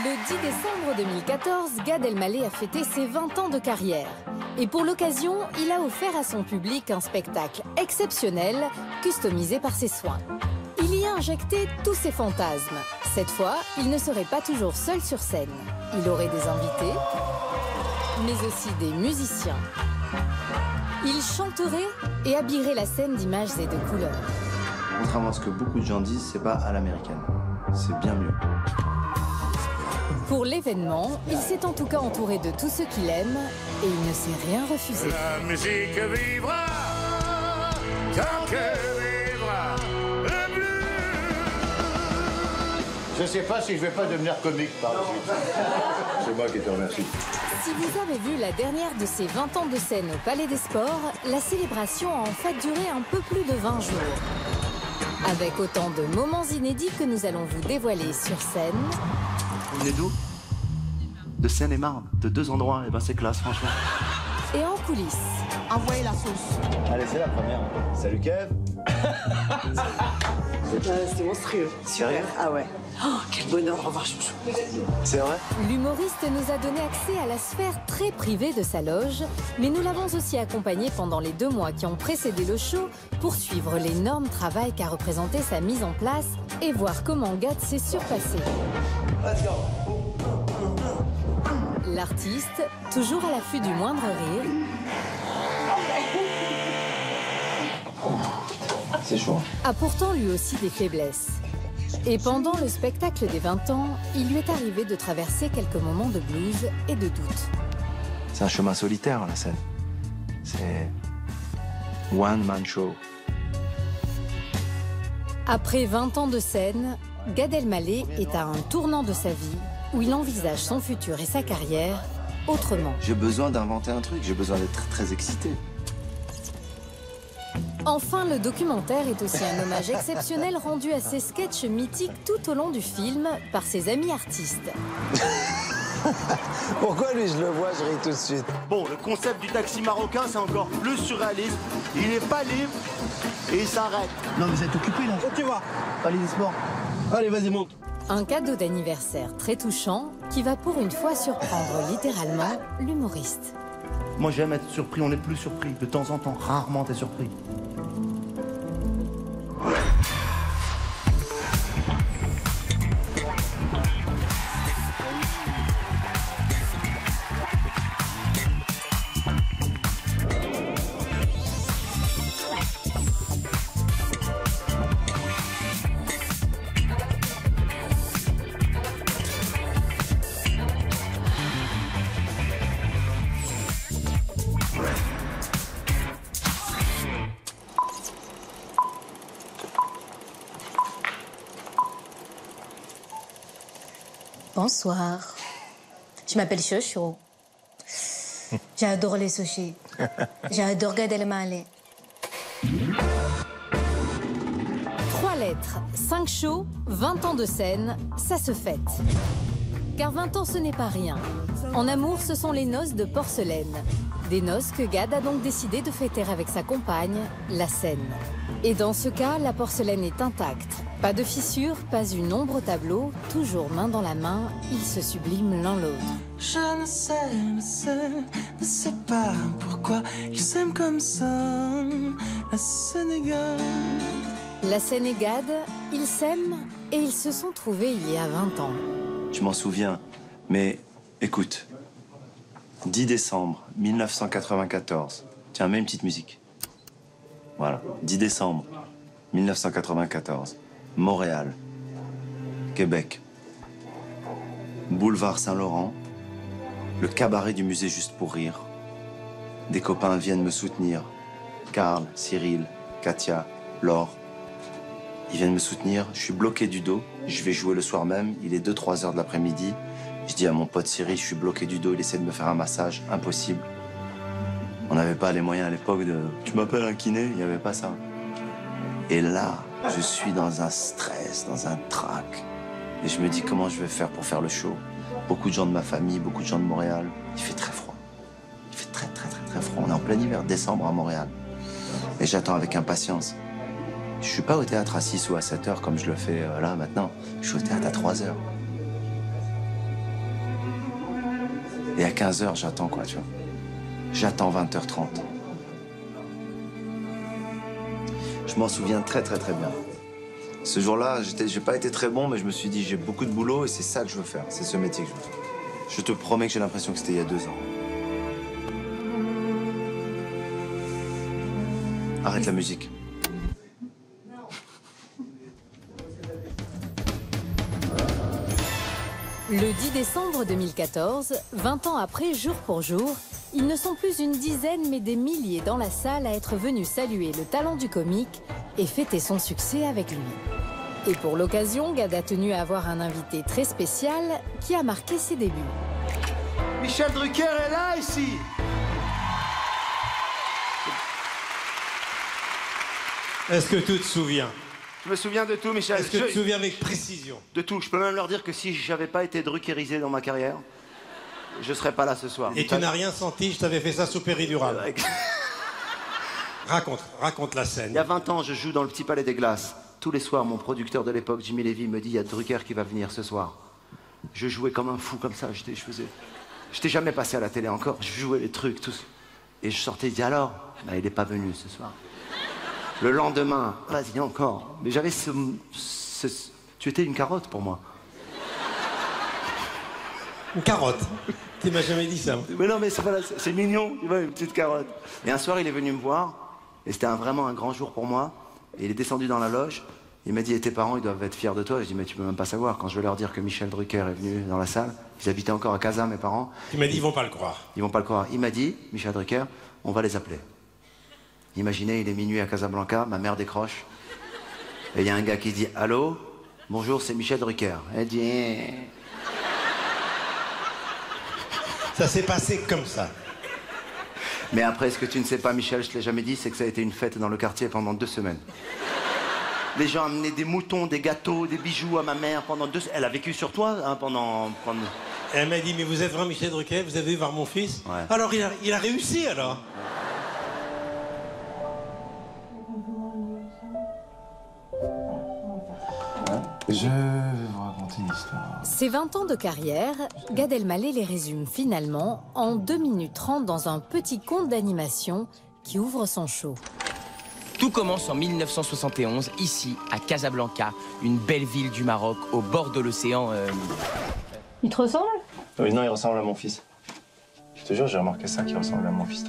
Le 10 décembre 2014, Gad Elmaleh a fêté ses 20 ans de carrière. Et pour l'occasion, il a offert à son public un spectacle exceptionnel, customisé par ses soins. Il y a injecté tous ses fantasmes. Cette fois, il ne serait pas toujours seul sur scène. Il aurait des invités, mais aussi des musiciens. Il chanterait et habillerait la scène d'images et de couleurs. Contrairement à ce que beaucoup de gens disent, c'est pas à l'américaine. C'est bien mieux. Pour l'événement, il s'est en tout cas entouré de tous ceux qu'il aime et il ne s'est rien refusé. La musique vivra tant que vivra le blues. Je sais pas si je vais pas devenir comique par la suite. C'est moi qui te remercie. Si vous avez vu la dernière de ses 20 ans de scène au Palais des Sports, la célébration a en fait duré un peu plus de 20 jours. Avec autant de moments inédits que nous allons vous dévoiler sur scène. On est d'où? De Seine-et-Marne, de deux endroits, et ben c'est classe franchement. Et en coulisses. Envoyez la sauce. Allez, c'est la première. Salut Kev. C'était monstrueux. Sérieux? Ah ouais. Oh, quel bonheur de revoir Chouchou. C'est vrai? L'humoriste nous a donné accès à la sphère très privée de sa loge, mais nous l'avons aussi accompagné pendant les 2 mois qui ont précédé le show pour suivre l'énorme travail qu'a représenté sa mise en place et voir comment Gad s'est surpassé. L'artiste, toujours à l'affût du moindre rire. C'est chaud. A pourtant lui aussi des faiblesses. Et pendant le spectacle des 20 ans, il lui est arrivé de traverser quelques moments de blues et de doute. C'est un chemin solitaire, la scène. C'est one man show. Après 20 ans de scène, Gad Elmaleh est à un tournant de sa vie où il envisage son futur et sa carrière autrement. J'ai besoin d'inventer un truc, j'ai besoin d'être très excité. Enfin, le documentaire est aussi un hommage exceptionnel rendu à ses sketchs mythiques tout au long du film par ses amis artistes. Pourquoi lui je le vois, je ris tout de suite? Bon, le concept du taxi marocain, c'est encore plus surréaliste. Il n'est pas libre et il s'arrête. Non, vous êtes occupé là. Où tu vas? Palais des Sports. Allez, vas-y, monte. Un cadeau d'anniversaire très touchant qui va pour une fois surprendre littéralement l'humoriste. Moi, j'aime être surpris. On n'est plus surpris. De temps en temps, rarement, t'es surpris. Bonsoir. Je m'appelle Chocho. J'adore les sushis. J'adore Gad Elmaleh. 3 lettres, 5 shows, 20 ans de scène, ça se fête. Car 20 ans, ce n'est pas rien. En amour, ce sont les noces de porcelaine. Des noces que Gad a donc décidé de fêter avec sa compagne, la scène. Et dans ce cas, la porcelaine est intacte. Pas de fissure, pas une ombre au tableau, toujours main dans la main, ils se subliment l'un l'autre. Je ne sais pas pourquoi ils s'aiment comme ça, la Sénégal. La scène et Gad, ils s'aiment et ils se sont trouvés il y a 20 ans. Je m'en souviens, mais écoute. 10 décembre 1994. Tiens, mets une petite musique. Voilà, 10 décembre 1994. Montréal, Québec, boulevard Saint-Laurent, le cabaret du musée Juste pour rire. Des copains viennent me soutenir. Karl, Cyril, Katia, Laure. Ils viennent me soutenir. Je suis bloqué du dos. Je vais jouer le soir même. Il est 2-3 heures de l'après-midi. Je dis à mon pote Cyril, je suis bloqué du dos. Il essaie de me faire un massage. Impossible. On n'avait pas les moyens à l'époque de... Tu m'appelles un kiné? Il n'y avait pas ça. Et là, je suis dans un stress, dans un trac. Et je me dis comment je vais faire pour faire le show. Beaucoup de gens de ma famille, beaucoup de gens de Montréal. Il fait très froid. Il fait très froid. On est en plein hiver, décembre à Montréal. Et j'attends avec impatience. Je suis pas au théâtre à 6 ou à 7 heures comme je le fais là maintenant. Je suis au théâtre à 3 heures. Et à 15h, j'attends quoi, tu vois. J'attends 20h30. Je m'en souviens très très très bien. Ce jour-là, j'ai pas été très bon, mais je me suis dit, j'ai beaucoup de boulot et c'est ça que je veux faire. C'est ce métier que je veux faire. Je te promets que j'ai l'impression que c'était il y a 2 ans. Arrête la musique. Le 10 décembre 2014, 20 ans après, jour pour jour, ils ne sont plus une dizaine mais des milliers dans la salle à être venus saluer le talent du comique et fêter son succès avec lui. Et pour l'occasion, Gad a tenu à avoir un invité très spécial qui a marqué ses débuts. Michel Drucker est là, ici. Est-ce que tu te souviens? Je me souviens de tout, Michel. Est-ce que tu te souviens avec précision? De tout. Je peux même leur dire que si j'avais pas été druckerisé dans ma carrière, je serais pas là ce soir. Et tu n'as rien senti, je t'avais fait ça sous péridurale. Raconte la scène. Il y a 20 ans, je joue dans le Petit Palais des Glaces. Tous les soirs, mon producteur de l'époque, Jimmy Levy, me dit, il y a Drucker qui va venir ce soir. Je jouais comme un fou, comme ça. J'étais jamais passé à la télé encore. Je jouais les trucs, tous. Et je sortais, il dit, alors? Ben, il n'est pas venu ce soir. Le lendemain, vas-y encore. Mais j'avais tu étais une carotte pour moi. Une carotte? Tu m'as jamais dit ça. Mais non, mais c'est mignon, tu vois, une petite carotte. Et un soir, il est venu me voir, et c'était vraiment un grand jour pour moi. Et il est descendu dans la loge, il m'a dit, et tes parents, ils doivent être fiers de toi. Je dis, mais tu peux même pas savoir. Quand je vais leur dire que Michel Drucker est venu dans la salle, ils habitaient encore à Casa, mes parents. Il m'a dit, ils vont pas le croire. Ils vont pas le croire. Il m'a dit, Michel Drucker, on va les appeler. Imaginez, il est minuit à Casablanca, ma mère décroche. Et il y a un gars qui dit, allô, bonjour, c'est Michel Drucker. Elle dit... Ça s'est passé comme ça. Mais après, ce que tu ne sais pas, Michel, je te l'ai jamais dit, c'est que ça a été une fête dans le quartier pendant 2 semaines. Les gens amenaient des moutons, des gâteaux, des bijoux à ma mère pendant 2 semaines. Elle a vécu sur toi hein, pendant... Elle m'a dit, mais vous êtes vraiment Michel Drucker, vous avez vu voir mon fils? Ouais. Alors, il a réussi, alors. Je vais vous raconter une histoire. Ses 20 ans de carrière, Gad Elmaleh les résume finalement en 2 minutes 30 dans un petit conte d'animation qui ouvre son show. Tout commence en 1971, ici, à Casablanca, une belle ville du Maroc, au bord de l'océan. Il te ressemble? Oui, non, il ressemble à mon fils. Je te jure, j'ai remarqué ça, qu'il ressemble à mon fils.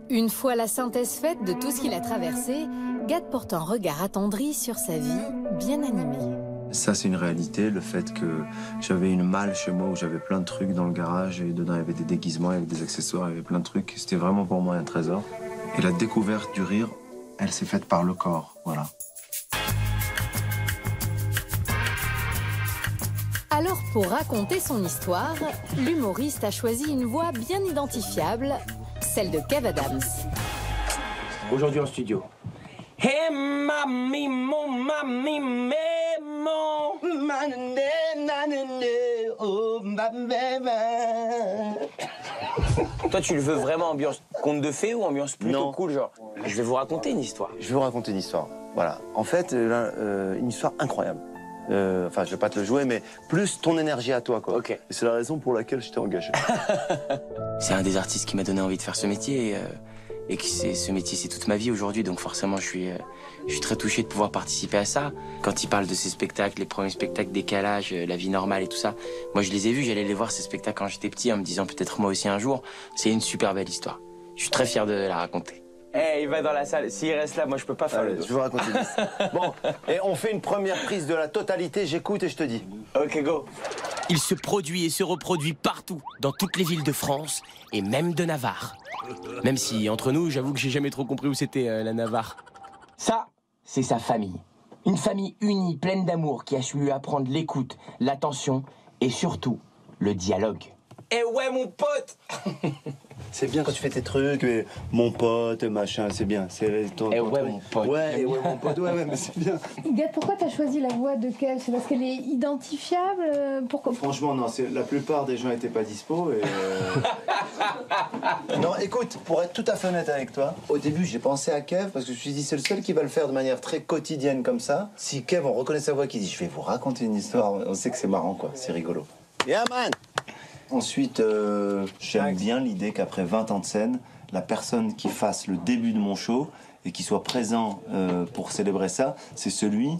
Une fois la synthèse faite de tout ce qu'il a traversé, Gad porte un regard attendri sur sa vie, bien animée. Ça, c'est une réalité, le fait que j'avais une malle chez moi où j'avais plein de trucs dans le garage et dedans, il y avait des déguisements, il y avait des accessoires, il y avait plein de trucs. C'était vraiment pour moi un trésor. Et la découverte du rire, elle s'est faite par le corps, voilà. Alors, pour raconter son histoire, l'humoriste a choisi une voix bien identifiable, celle de Kev Adams. Aujourd'hui en studio. Hey mamie, mon mamie, mais mon... Toi, tu le veux vraiment ambiance conte de fées ou ambiance plutôt cool, genre? Je vais vous raconter une histoire. Je vais vous raconter une histoire. Voilà. En fait, une histoire incroyable. Enfin, je vais pas te le jouer, mais plus ton énergie à toi, quoi. Ok. Et c'est la raison pour laquelle je t'ai engagé. C'est un des artistes qui m'a donné envie de faire ce métier et que ce métier, c'est toute ma vie aujourd'hui. Donc forcément, je suis très touché de pouvoir participer à ça. Quand il parle de ces spectacles, les premiers spectacles Décalage, La vie normale et tout ça, moi, je les ai vus, j'allais les voir, ces spectacles, quand j'étais petit, en me disant peut-être moi aussi un jour. C'est une super belle histoire. Je suis très fier de la raconter. Eh, il va dans la salle. S'il reste là, moi, je peux pas faire le dos. Je vais vous raconter une histoire. Bon, et on fait une première prise de la totalité, j'écoute et je te dis. Ok, go. Il se produit et se reproduit partout, dans toutes les villes de France et même de Navarre. Même si, entre nous, j'avoue que j'ai jamais trop compris où c'était la Navarre. Ça, c'est sa famille. Une famille unie, pleine d'amour, qui a su lui apprendre l'écoute, l'attention et surtout, le dialogue. Eh ouais, mon pote. C'est bien quand tu fais tes trucs, mais mon pote, machin, c'est bien. Eh ouais, mon pote. Ouais, ouais, mon pote, ouais, mais c'est bien. Gad, pourquoi t'as choisi la voix de Kev? C'est parce qu'elle est identifiable? Pourquoi? Franchement, non, la plupart des gens n'étaient pas dispo et... Non, écoute, pour être tout à fait honnête avec toi, au début, j'ai pensé à Kev parce que je me suis dit, c'est le seul qui va le faire de manière très quotidienne comme ça. Si Kev, on reconnaît sa voix qui dit, je vais vous raconter une histoire, on sait que c'est marrant, quoi, c'est rigolo. Yeah, man! Ensuite, j'aime bien l'idée qu'après 20 ans de scène, la personne qui fasse le début de mon show et qui soit présent pour célébrer ça, c'est celui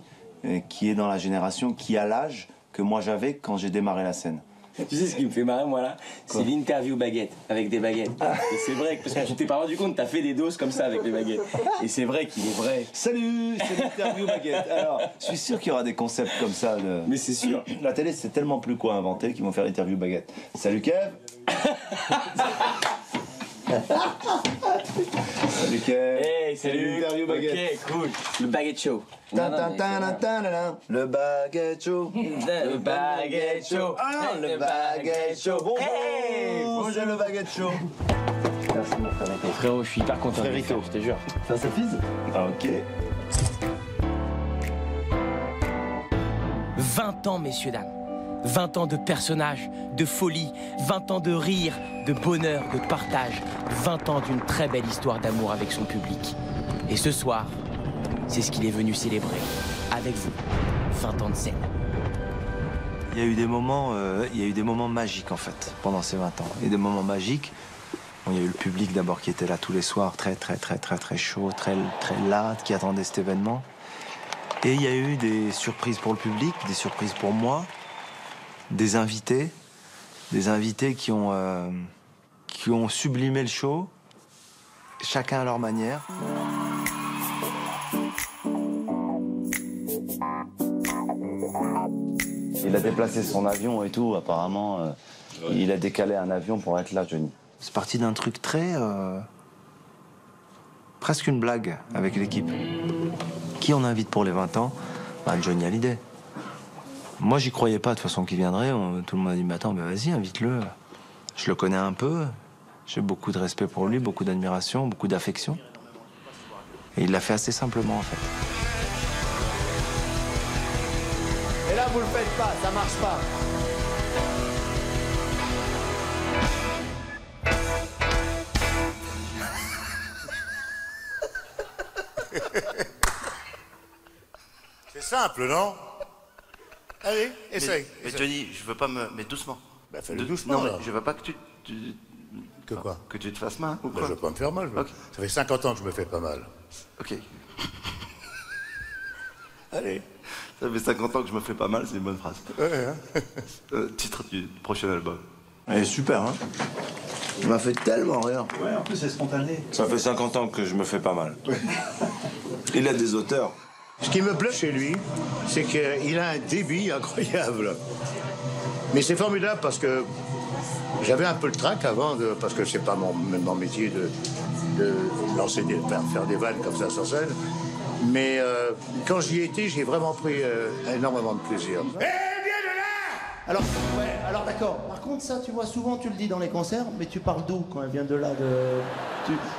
qui est dans la génération, qui a l'âge que moi j'avais quand j'ai démarré la scène. Tu sais ce qui me fait marrer, moi, là? C'est l'interview baguette, avec des baguettes. Et c'est vrai, parce que tu t'es pas rendu compte, t'as fait des doses comme ça avec les baguettes. Et c'est vrai qu'il est vrai. Salut, c'est l'interview baguette. Alors, je suis sûr qu'il y aura des concepts comme ça. Mais c'est sûr. La télé, c'est tellement plus quoi inventer qu'ils vont faire l'interview baguette. Salut Kev. Salut Kev. Hey, salut. L'interview baguette. Ok, cool. Le baguette show. Le baguette show. Le baguette show. Le baguette show. Bonjour. Hey, bonjour le baguette show. Merci mon frérito. Frérot, je suis hyper content. Frérito, je te jure. Ça suffise? Ah, ok. 20 ans, messieurs, dames. 20 ans de personnages, de folie, 20 ans de rire, de bonheur, de partage, 20 ans d'une très belle histoire d'amour avec son public. Et ce soir, c'est ce qu'il est venu célébrer avec vous. 20 ans de scène. Il y a eu des moments magiques en fait pendant ces 20 ans. Et des moments magiques. Bon, il y a eu le public d'abord qui était là tous les soirs, très chaud, très là, qui attendait cet événement. Et il y a eu des surprises pour le public, des surprises pour moi, des invités qui ont sublimé le show, chacun à leur manière. Il a déplacé son avion et tout, apparemment. Il a décalé un avion pour être là, Johnny. C'est parti d'un truc très... presque une blague avec l'équipe. Qui on invite pour les 20 ans? Johnny Hallyday. Moi, j'y croyais pas de toute façon qu'il viendrait. Tout le monde a dit, mais attends, mais vas-y, invite-le. Je le connais un peu. J'ai beaucoup de respect pour lui, beaucoup d'admiration, beaucoup d'affection. Et il l'a fait assez simplement, en fait. Et là, vous le faites pas, ça marche pas. C'est simple, non? Allez, essaye. Mais Johnny, je veux pas me... Mais doucement. Bah, fais-le doucement, Non, mais alors. je veux pas que Que quoi? Que tu te fasses mal, ou Bah, quoi? je veux pas me faire mal. Ok. Ça fait 50 ans que je me fais pas mal. Ok. Allez. Ça fait 50 ans que je me fais pas mal, c'est une bonne phrase. Ouais, hein. Titre du prochain album. Elle est super, hein? Il m'a fait tellement rire. Ouais, en plus, c'est spontané. Ça fait 50 ans que je me fais pas mal. Il a des auteurs. Ce qui me plaît chez lui, c'est qu'il a un débit incroyable. Mais c'est formidable parce que j'avais un peu le trac avant, parce que c'est pas mon métier de lancer faire des vannes comme ça sur scène. Mais quand j'y étais, j'ai vraiment pris énormément de plaisir. Alors, ouais, alors d'accord. Par contre, ça, tu vois, souvent tu le dis dans les concerts, mais tu parles d'où quand elle vient de là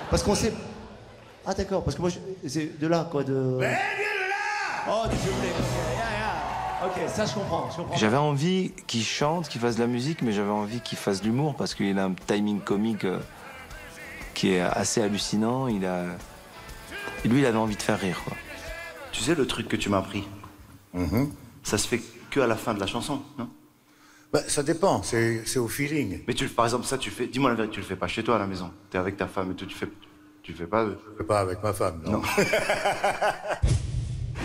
Parce qu'on sait. Ah, d'accord, parce que moi, c'est de là, quoi, de. Mais elle vient de là. Oh, du jumelé. Ok, ça, je comprends. J'avais envie qu'il chante, qu'il fasse de la musique, mais j'avais envie qu'il fasse de l'humour parce qu'il a un timing comique qui est assez hallucinant. Lui, il avait envie de faire rire, quoi. Tu sais le truc que tu m'as appris? Ça se fait que à la fin de la chanson, non? Bah, ça dépend, c'est au feeling. Mais par exemple, ça, tu fais... Dis-moi la vérité, tu le fais pas chez toi à la maison. T'es avec ta femme et tout, tu fais pas... Je fais pas avec ma femme, non.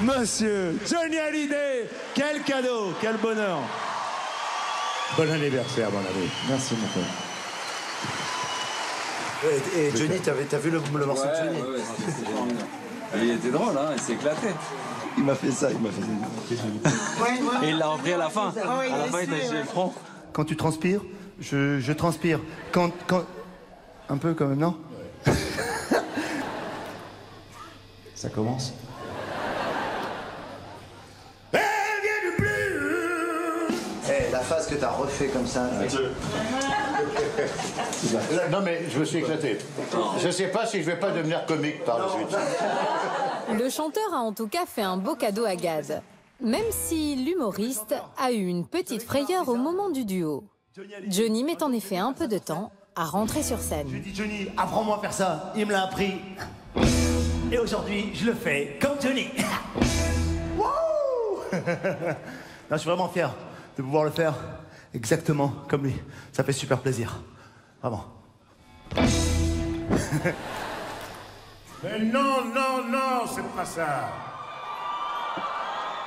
Monsieur Johnny Hallyday, quel cadeau, quel bonheur. Bon anniversaire, mon ami. Merci beaucoup. Et Johnny, t'as vu le morceau de Johnny? Ouais, c'était formidable. Il était drôle, hein, il s'est éclaté. Il m'a fait ça. Et il l'a repris à la fin. À la fin, il t'a jeté le front. Quand tu transpires, je transpire. Quand... Un peu comme... Non? Ça commence. La phase que t'as refait comme ça. Non, mais je me suis éclaté. Je sais pas si je vais pas devenir comique par la suite. Le chanteur a en tout cas fait un beau cadeau à Gad. Même si l'humoriste a eu une petite frayeur au moment du duo. Johnny met en effet un peu de temps à rentrer sur scène. Je dis Johnny, apprends-moi à faire ça. Il me l'a appris. Et aujourd'hui, je le fais comme Johnny. Wouh. Non, je suis vraiment fier de pouvoir le faire. exactement comme lui. Ça fait super plaisir. Vraiment. Mais non, non, non, c'est pas ça.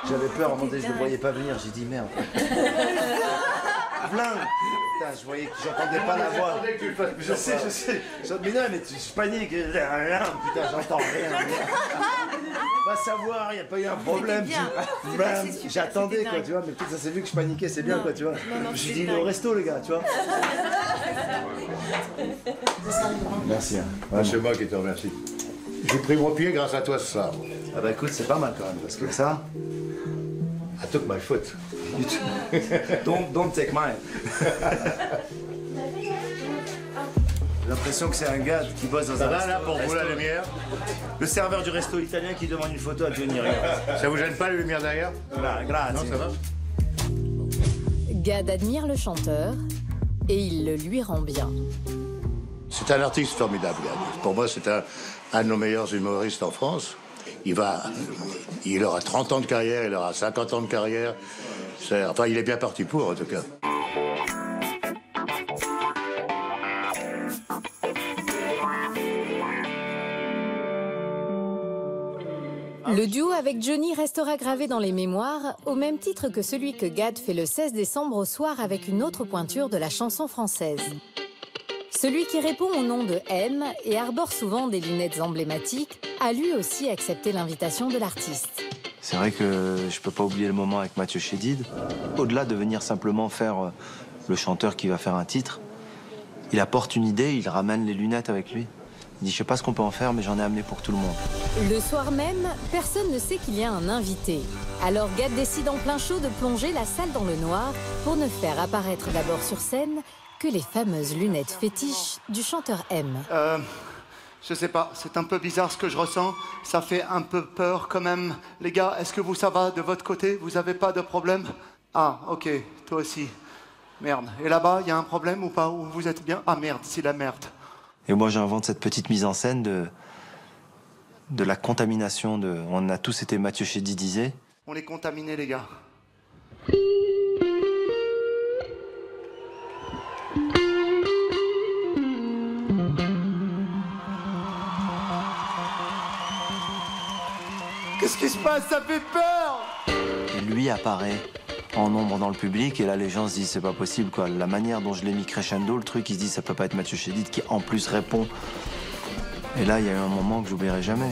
J'avais peur, à un moment donné, je le voyais pas venir, j'ai dit merde. Blingue. Putain, je voyais que j'entendais pas la voix. Je sais. Mais non, mais je panique. Putain, j'entends rien. Va savoir, il n'y a pas eu un problème. J'attendais, quoi, tu vois, mais peut-être ça s'est vu que je paniquais, c'est bien, quoi, tu vois. Je me suis dit, il est au resto, les gars, tu vois. Merci. Ah, c'est moi qui te remercie. J'ai pris mon pied grâce à toi ce soir. Ah bah écoute, c'est pas mal quand même, parce que ça... I took my foot. Don't take mine. J'ai l'impression que c'est un gars qui bosse dans Ça un va resto. là pour vous la lumière? Le serveur du resto italien qui demande une photo à Johnny Rio. Ça vous gêne pas les lumières derrière? Grazie. Non, ça va? Gad admire le chanteur et il le lui rend bien. C'est un artiste formidable, Gad. Pour moi, c'est un de nos meilleurs humoristes en France. Il aura 30 ans de carrière, il aura 50 ans de carrière. Enfin, il est bien parti pour, en tout cas. Le duo avec Johnny restera gravé dans les mémoires, au même titre que celui que Gad fait le 16 décembre au soir avec une autre pointure de la chanson française. Celui qui répond au nom de M et arbore souvent des lunettes emblématiques a lui aussi accepté l'invitation de l'artiste. C'est vrai que je peux pas oublier le moment avec Mathieu Chédid. Au-delà de venir simplement faire le chanteur qui va faire un titre, il apporte une idée, il ramène les lunettes avec lui. Il dit, je sais pas ce qu'on peut en faire, mais j'en ai amené pour tout le monde. Le soir même, personne ne sait qu'il y a un invité. Alors Gad décide en plein show de plonger la salle dans le noir pour ne faire apparaître d'abord sur scène que les fameuses lunettes fétiches du chanteur M. Je sais pas, c'est un peu bizarre ce que je ressens. Ça fait un peu peur quand même. Les gars, est-ce que ça va de votre côté? Vous avez pas de problème? Ah, ok, toi aussi. Merde. Et là-bas, il y a un problème ou pas? Ou vous êtes bien? Ah merde, c'est la merde. Et moi, j'invente cette petite mise en scène de la contamination de... On a tous été Mathieu Chédid disait. On est contaminés, les gars. Qu'est-ce qui se passe? Ça fait peur! Et lui apparaît en nombre dans le public et là les gens se disent c'est pas possible quoi. La manière dont je l'ai mis crescendo, le truc, ils se disent ça peut pas être Mathieu Chédid qui en plus répond. Et là il y a eu un moment que j'oublierai jamais.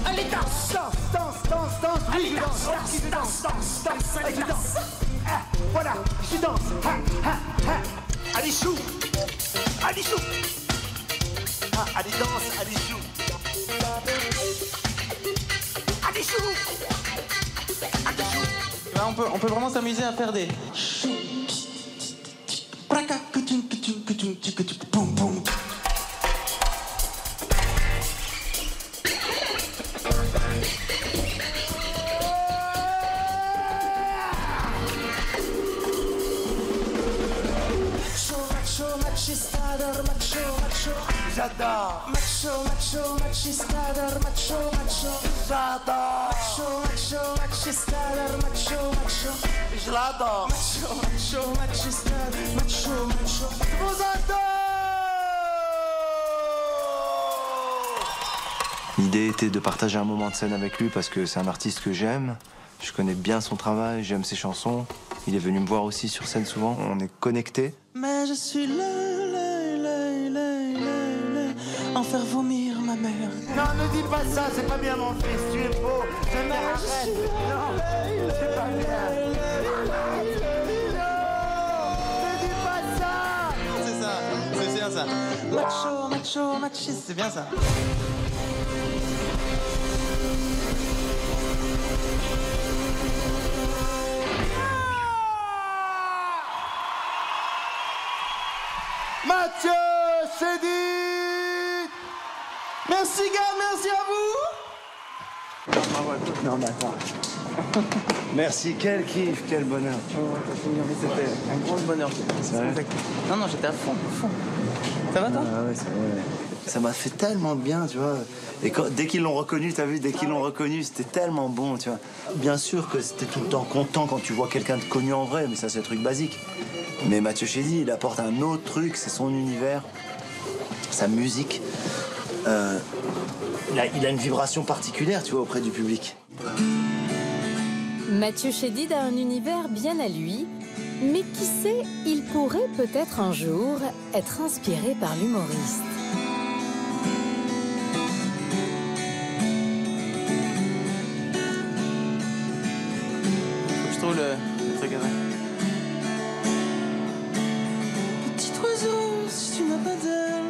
Allez, danse! Danse! Allez, danse! Allez, je danse! Ah, voilà, je danse! Allez, chou! Allez, chou! Ah, allez, danse! Allez, chou! Allez, chou! Allez, chou! Là, on peut vraiment s'amuser à faire des... J'adore! J'adore! Je l'adore! Je vous adore! L'idée était de partager un moment de scène avec lui parce que c'est un artiste que j'aime. Je connais bien son travail, j'aime ses chansons. Il est venu me voir aussi sur scène souvent, on est connectés. Mais je suis là, en faire vomir ma mère. Non, ne dis pas ça, c'est pas bien mon fils, tu es beau. Je m'arrête. Non, c'est pas bien. Ne dis pas ça. C'est ça, c'est bien ça. Machiste, c'est bien ça. Mathieu Chédid! Merci gars, merci à vous. Non mais attends. Merci, quel kiff, quel bonheur. C'était un gros bonheur. C'est vrai. Non, j'étais à fond. Ça va toi? Ah ouais, c'est vrai. Ça m'a fait tellement de bien, tu vois. Et dès qu'ils l'ont reconnu, t'as vu, dès qu'ils l'ont reconnu, c'était tellement bon, tu vois. Bien sûr que c'était tout le temps content quand tu vois quelqu'un de connu en vrai, mais ça, c'est un truc basique. Mais Mathieu Chédid, il apporte un autre truc, c'est son univers, sa musique. Il a une vibration particulière, tu vois, auprès du public. Mathieu Chédid a un univers bien à lui, mais qui sait, il pourrait peut-être un jour être inspiré par l'humoriste. Je trouve le truc à faire. Petit oiseau, si tu n'as pas d'aile,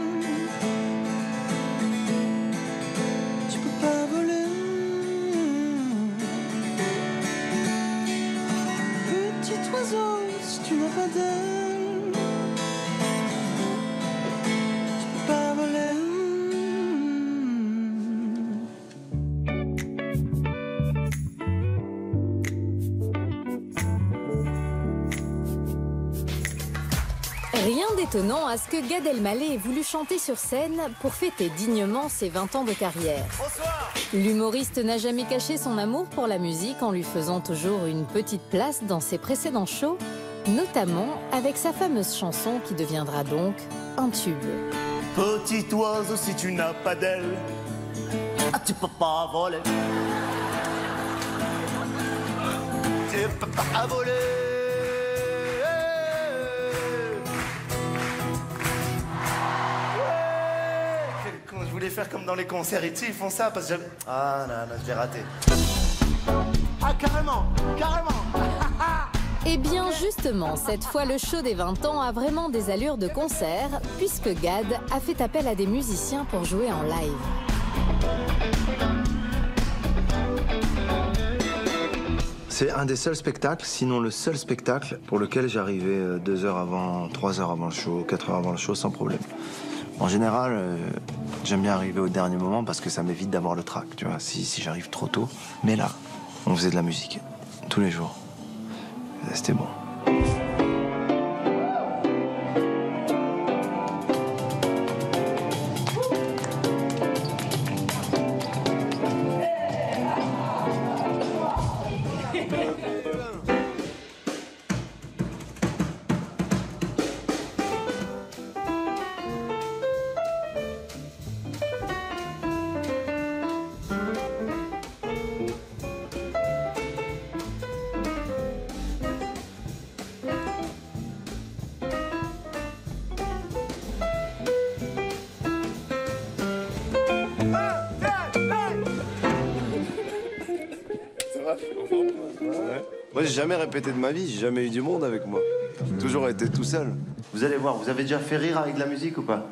tu peux pas voler. Petit oiseau, si tu n'as pas d'aile, tu peux pas voler. Rien d'étonnant à ce que Gad Elmaleh ait voulu chanter sur scène pour fêter dignement ses 20 ans de carrière. L'humoriste n'a jamais caché son amour pour la musique en lui faisant toujours une petite place dans ses précédents shows, notamment avec sa fameuse chanson qui deviendra donc un tube. Petit oiseau, si tu n'as pas d'aile, tu peux pas voler. Tu peux pas voler. Je voulais faire comme dans les concerts et tu sais, ils font ça parce que ah non, non, j'ai raté. Ah carrément, carrément. Eh bien justement, cette fois le show des 20 ans a vraiment des allures de concert, puisque Gad a fait appel à des musiciens pour jouer en live. C'est un des seuls spectacles, sinon le seul spectacle pour lequel j'arrivais 2 heures avant, 3 heures avant le show, 4 heures avant le show sans problème. En général, j'aime bien arriver au dernier moment parce que ça m'évite d'avoir le trac, tu vois, si j'arrive trop tôt. Mais là, on faisait de la musique, tous les jours. C'était bon. Moi, j'ai jamais répété de ma vie, j'ai jamais eu du monde avec moi. J'ai toujours été tout seul. Vous allez voir, vous avez déjà fait rire avec de la musique ou pas?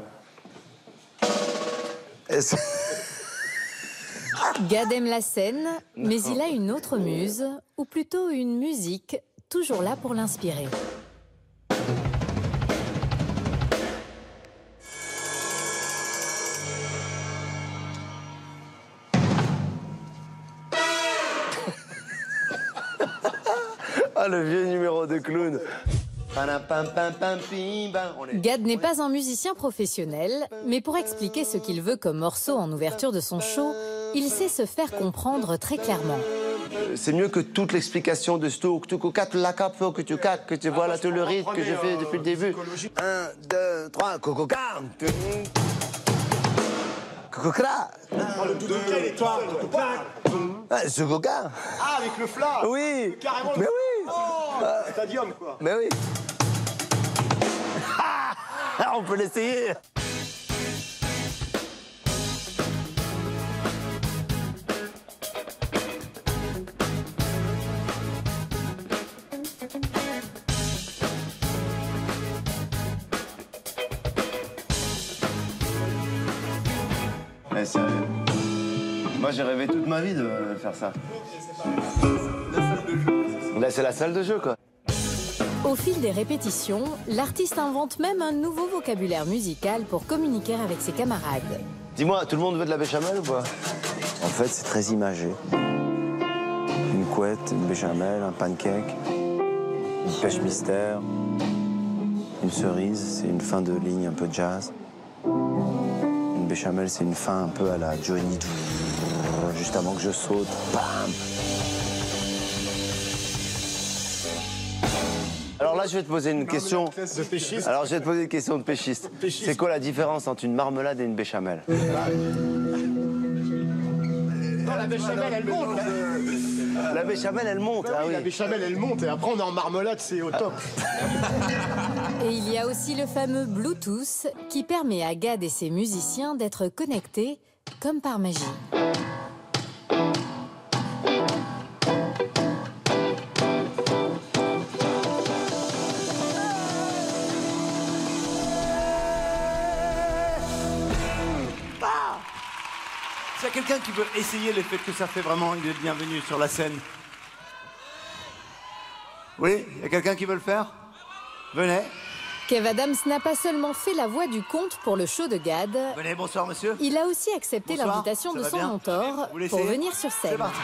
Gad aime la scène, mais il a une autre muse, ou plutôt une musique, toujours là pour l'inspirer. Ah, le vieux numéro de clown. Gad n'est pas un musicien professionnel, mais pour expliquer ce qu'il veut comme morceau en ouverture de son show, il sait se faire comprendre très clairement. C'est mieux que toute l'explication de ce que tu vois là tout le rythme que j'ai fait depuis le début. 1, 2, 3, cococa. Cococa. Le doudoka, il est toi. Ce coca. Ah, avec le fla. Oui. Carrément. Mais oui. Oh, stadium, quoi. Mais oui. On peut l'essayer. Mais sérieux. Moi, j'ai rêvé toute ma vie de faire ça. Là, c'est la salle de jeu, quoi. Au fil des répétitions, l'artiste invente même un nouveau vocabulaire musical pour communiquer avec ses camarades. Dis-moi, tout le monde veut de la béchamel ou pas? En fait, c'est très imagé. Une couette, une béchamel, un pancake, une pêche mystère, une cerise, c'est une fin de ligne un peu jazz. Une béchamel, c'est une fin un peu à la Johnny, juste avant que je saute, bam. Alors là, je vais te poser une question. De péchiste. Alors, je vais te poser une question de péchiste. C'est quoi la différence entre une marmelade et une béchamel? Non, la béchamel, elle monte. La béchamel, elle monte. Ah oui, la béchamel, elle monte. Et après, on est en marmelade, c'est au top. Et il y a aussi le fameux Bluetooth qui permet à Gad et ses musiciens d'être connectés comme par magie. S'il y a quelqu'un qui veut essayer l'effet que ça fait vraiment, il est bienvenu sur la scène. Oui, il y a quelqu'un qui veut le faire? Venez. Kev Adams n'a pas seulement fait la voix du conte pour le show de Gad. Venez, bonsoir monsieur. Il a aussi accepté Bonsoir, l'invitation ça de va son bien mentor Vous laissez pour venir sur scène. C'est parti.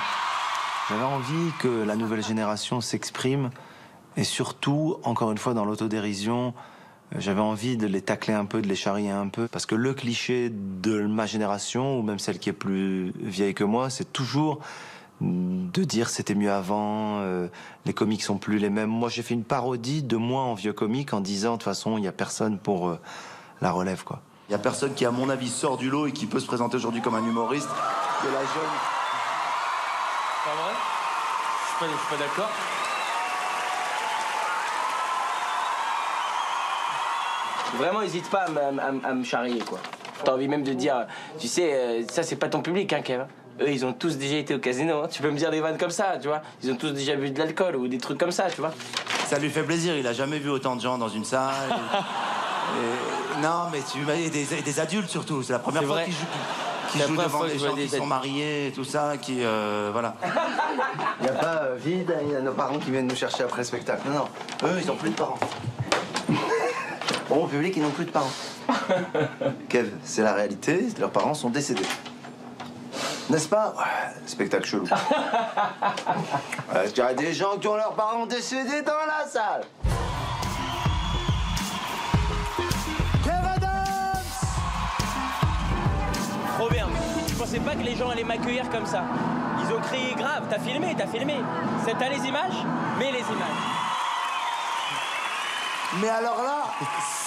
J'avais envie que la nouvelle génération s'exprime et surtout, encore une fois, dans l'autodérision, j'avais envie de les tacler un peu, de les charrier un peu, parce que le cliché de ma génération, ou même celle qui est plus vieille que moi, c'est toujours de dire c'était mieux avant, les comiques sont plus les mêmes. Moi, j'ai fait une parodie de moi en vieux comique en disant, de toute façon, il n'y a personne pour la relève, quoi. Il n'y a personne qui, à mon avis, sort du lot et qui peut se présenter aujourd'hui comme un humoriste. De la jeune... Pas vrai? Je suis pas d'accord. Vraiment, n'hésite pas à me charrier, quoi. T'as envie même de dire, tu sais, ça c'est pas ton public, hein, Kev. Eux, ils ont tous déjà été au casino, hein. Tu peux me dire des vannes comme ça, tu vois. Ils ont tous déjà bu de l'alcool ou des trucs comme ça, tu vois. Ça lui fait plaisir, il a jamais vu autant de gens dans une salle. Non, mais tu des adultes surtout. C'est la première fois qu'il joue devant des gens qui sont mariés et tout ça, qui voilà. Il n'y a pas vide, il y a nos parents qui viennent nous chercher après le spectacle. Non, non, eux, ils n'ont plus de parents. Bon, au public, ils n'ont plus de parents. Kev, c'est la réalité, leurs parents sont décédés. N'est-ce pas? Ouais, spectacle chelou. Il y a des gens qui ont leurs parents décédés dans la salle. Kev Adams! Trop bien. Je pensais pas que les gens allaient m'accueillir comme ça. Ils ont crié grave. T'as filmé. T'as les images? Mets les images. Mais alors là,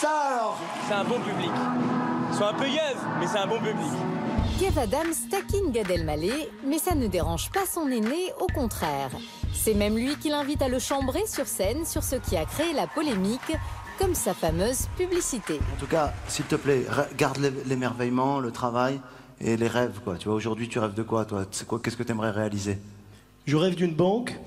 ça alors... C'est un bon public. Ils sont un peu yeuves, mais c'est un bon public. Kev Adams taquine Gad Elmaleh, mais ça ne dérange pas son aîné, au contraire. C'est même lui qui l'invite à le chambrer sur scène sur ce qui a créé la polémique, comme sa fameuse publicité. En tout cas, s'il te plaît, garde l'émerveillement, le travail et les rêves, quoi. Tu vois, aujourd'hui, tu rêves de quoi, toi? C'est quoi? Qu'est-ce que tu aimerais réaliser? Je rêve d'une banque.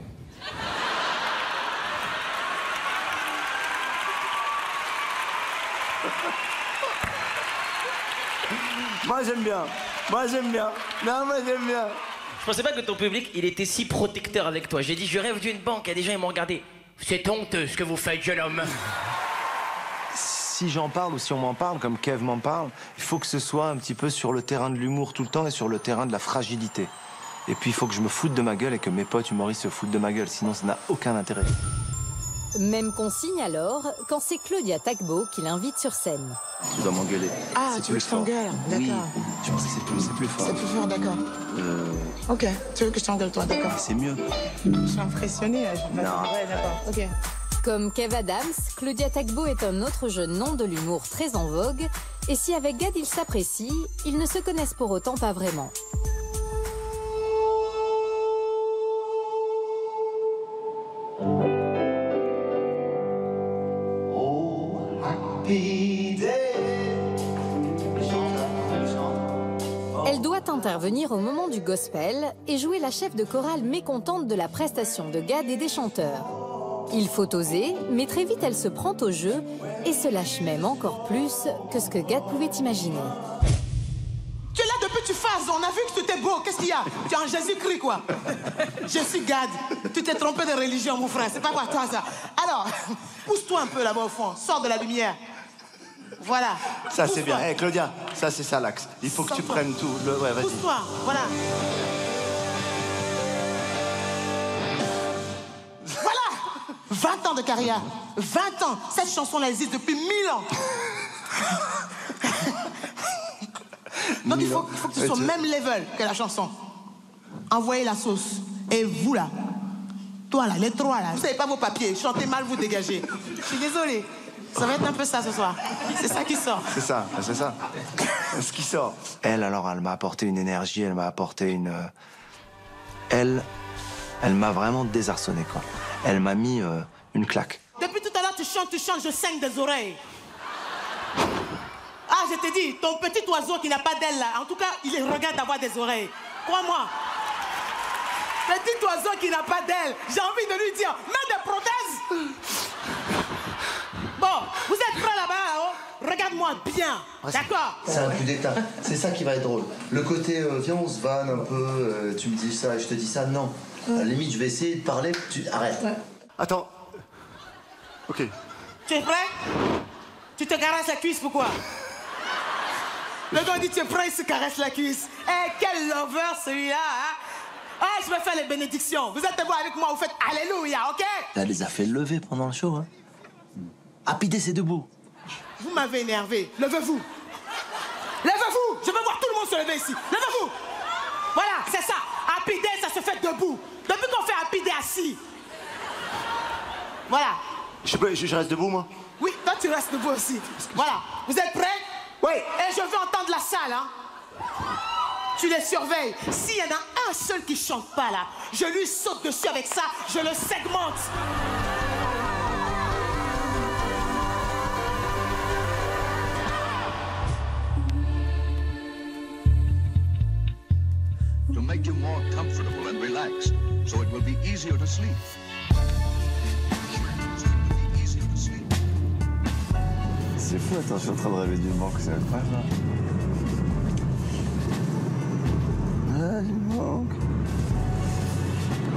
Moi, j'aime bien. Non, moi, j'aime bien. Je pensais pas que ton public, il était si protecteur avec toi. J'ai dit, je rêve d'une banque. Et des gens, ils m'ont regardé. C'est honteux ce que vous faites, jeune homme. Si j'en parle ou si on m'en parle, comme Kev m'en parle, il faut que ce soit un petit peu sur le terrain de l'humour tout le temps et sur le terrain de la fragilité. Et puis il faut que je me foute de ma gueule et que mes potes humoristes se foutent de ma gueule, sinon ça n'a aucun intérêt. Même consigne alors quand c'est Claudia Tagbo qui l'invite sur scène. Tu dois m'engueuler. Ah, c'est tu veux que je t'engueule? Oui, D'accord. je pense que c'est plus fort. C'est plus fort, d'accord. Ok, tu veux que je t'engueule, toi, d'accord. C'est mieux. Je suis impressionnée, là. Je vais pas... Ouais, d'accord, ok. Comme Kev Adams, Claudia Tagbo est un autre jeune nom de l'humour très en vogue. Et si avec Gad ils s'apprécient, ils ne se connaissent pour autant pas vraiment. Elle doit intervenir au moment du gospel et jouer la chef de chorale mécontente de la prestation de Gad et des chanteurs. Il faut oser, mais très vite elle se prend au jeu et se lâche même encore plus que ce que Gad pouvait imaginer. Tu es là depuis que tu fasses, on a vu que tu étais beau, qu'est-ce qu'il y a? Tu es en Jésus-Christ, quoi. Je suis Gad, tu t'es trompé de religion, mon frère, c'est pas quoi toi, ça. Alors, pousse-toi un peu là-bas au fond, sors de la lumière. Voilà. Ça, c'est bien. Hey, Claudia, ça, c'est ça l'axe. Il faut que tu prennes tout. Ouais, vas-y. Pousse-toi, voilà. Voilà 20 ans de carrière. 20 ans. Cette chanson-là existe depuis 1000 ans. Donc il faut que tu sois au même level que la chanson. Envoyez la sauce. Et vous là, toi là, les trois là, vous savez pas vos papiers, chantez mal, vous dégagez. Je suis désolée. Ça va être un peu ça ce soir. C'est ça qui sort. C'est ça. Ce qui sort. Elle, alors, elle m'a apporté une énergie, elle m'a apporté une... Elle m'a vraiment désarçonné, quoi. Elle m'a mis une claque. Depuis tout à l'heure, tu chantes, je saigne des oreilles. Ah, je t'ai dit, ton petit oiseau qui n'a pas d'aile là, en tout cas, il regarde d'avoir des oreilles. Crois-moi. Petit oiseau qui n'a pas d'aile, j'ai envie de lui dire, mets des prothèses. Bon, vous êtes prêts là-bas, là-haut? Regarde-moi bien, d'accord? C'est un coup d'état. C'est ça qui va être drôle. Le côté, viens, on se vanne un peu, tu me dis ça, je te dis ça, non. À la limite, je vais essayer de parler, tu arrête. Attends. Ok. Tu es prêt? Tu te caresses la cuisse, pourquoi? Le gars dit, tu es prêt, il se caresse la cuisse. Eh, quel lover celui-là, hein? Ah, je vais faire les bénédictions. Vous êtes debout avec moi, vous faites Alléluia, ok? Elle les a fait lever pendant le show, hein. Apidé, c'est debout. Vous m'avez énervé. Levez-vous. Levez-vous. Je veux voir tout le monde se lever ici. Levez-vous. Voilà, c'est ça. Apidé, ça se fait debout. Depuis qu'on fait apidé assis. Voilà. Je reste debout, moi? Oui, toi, tu restes debout aussi. Voilà. Vous êtes prêts? Oui. Et je veux entendre la salle, hein. Tu les surveilles. S'il y en a un seul qui chante pas, là, je lui saute dessus avec ça, je le segmente. To make you more comfortable and relaxed, so it will be easier to sleep. C'est fou, attends, je suis en train de rêver du manque, c'est incroyable. Ah, du manque.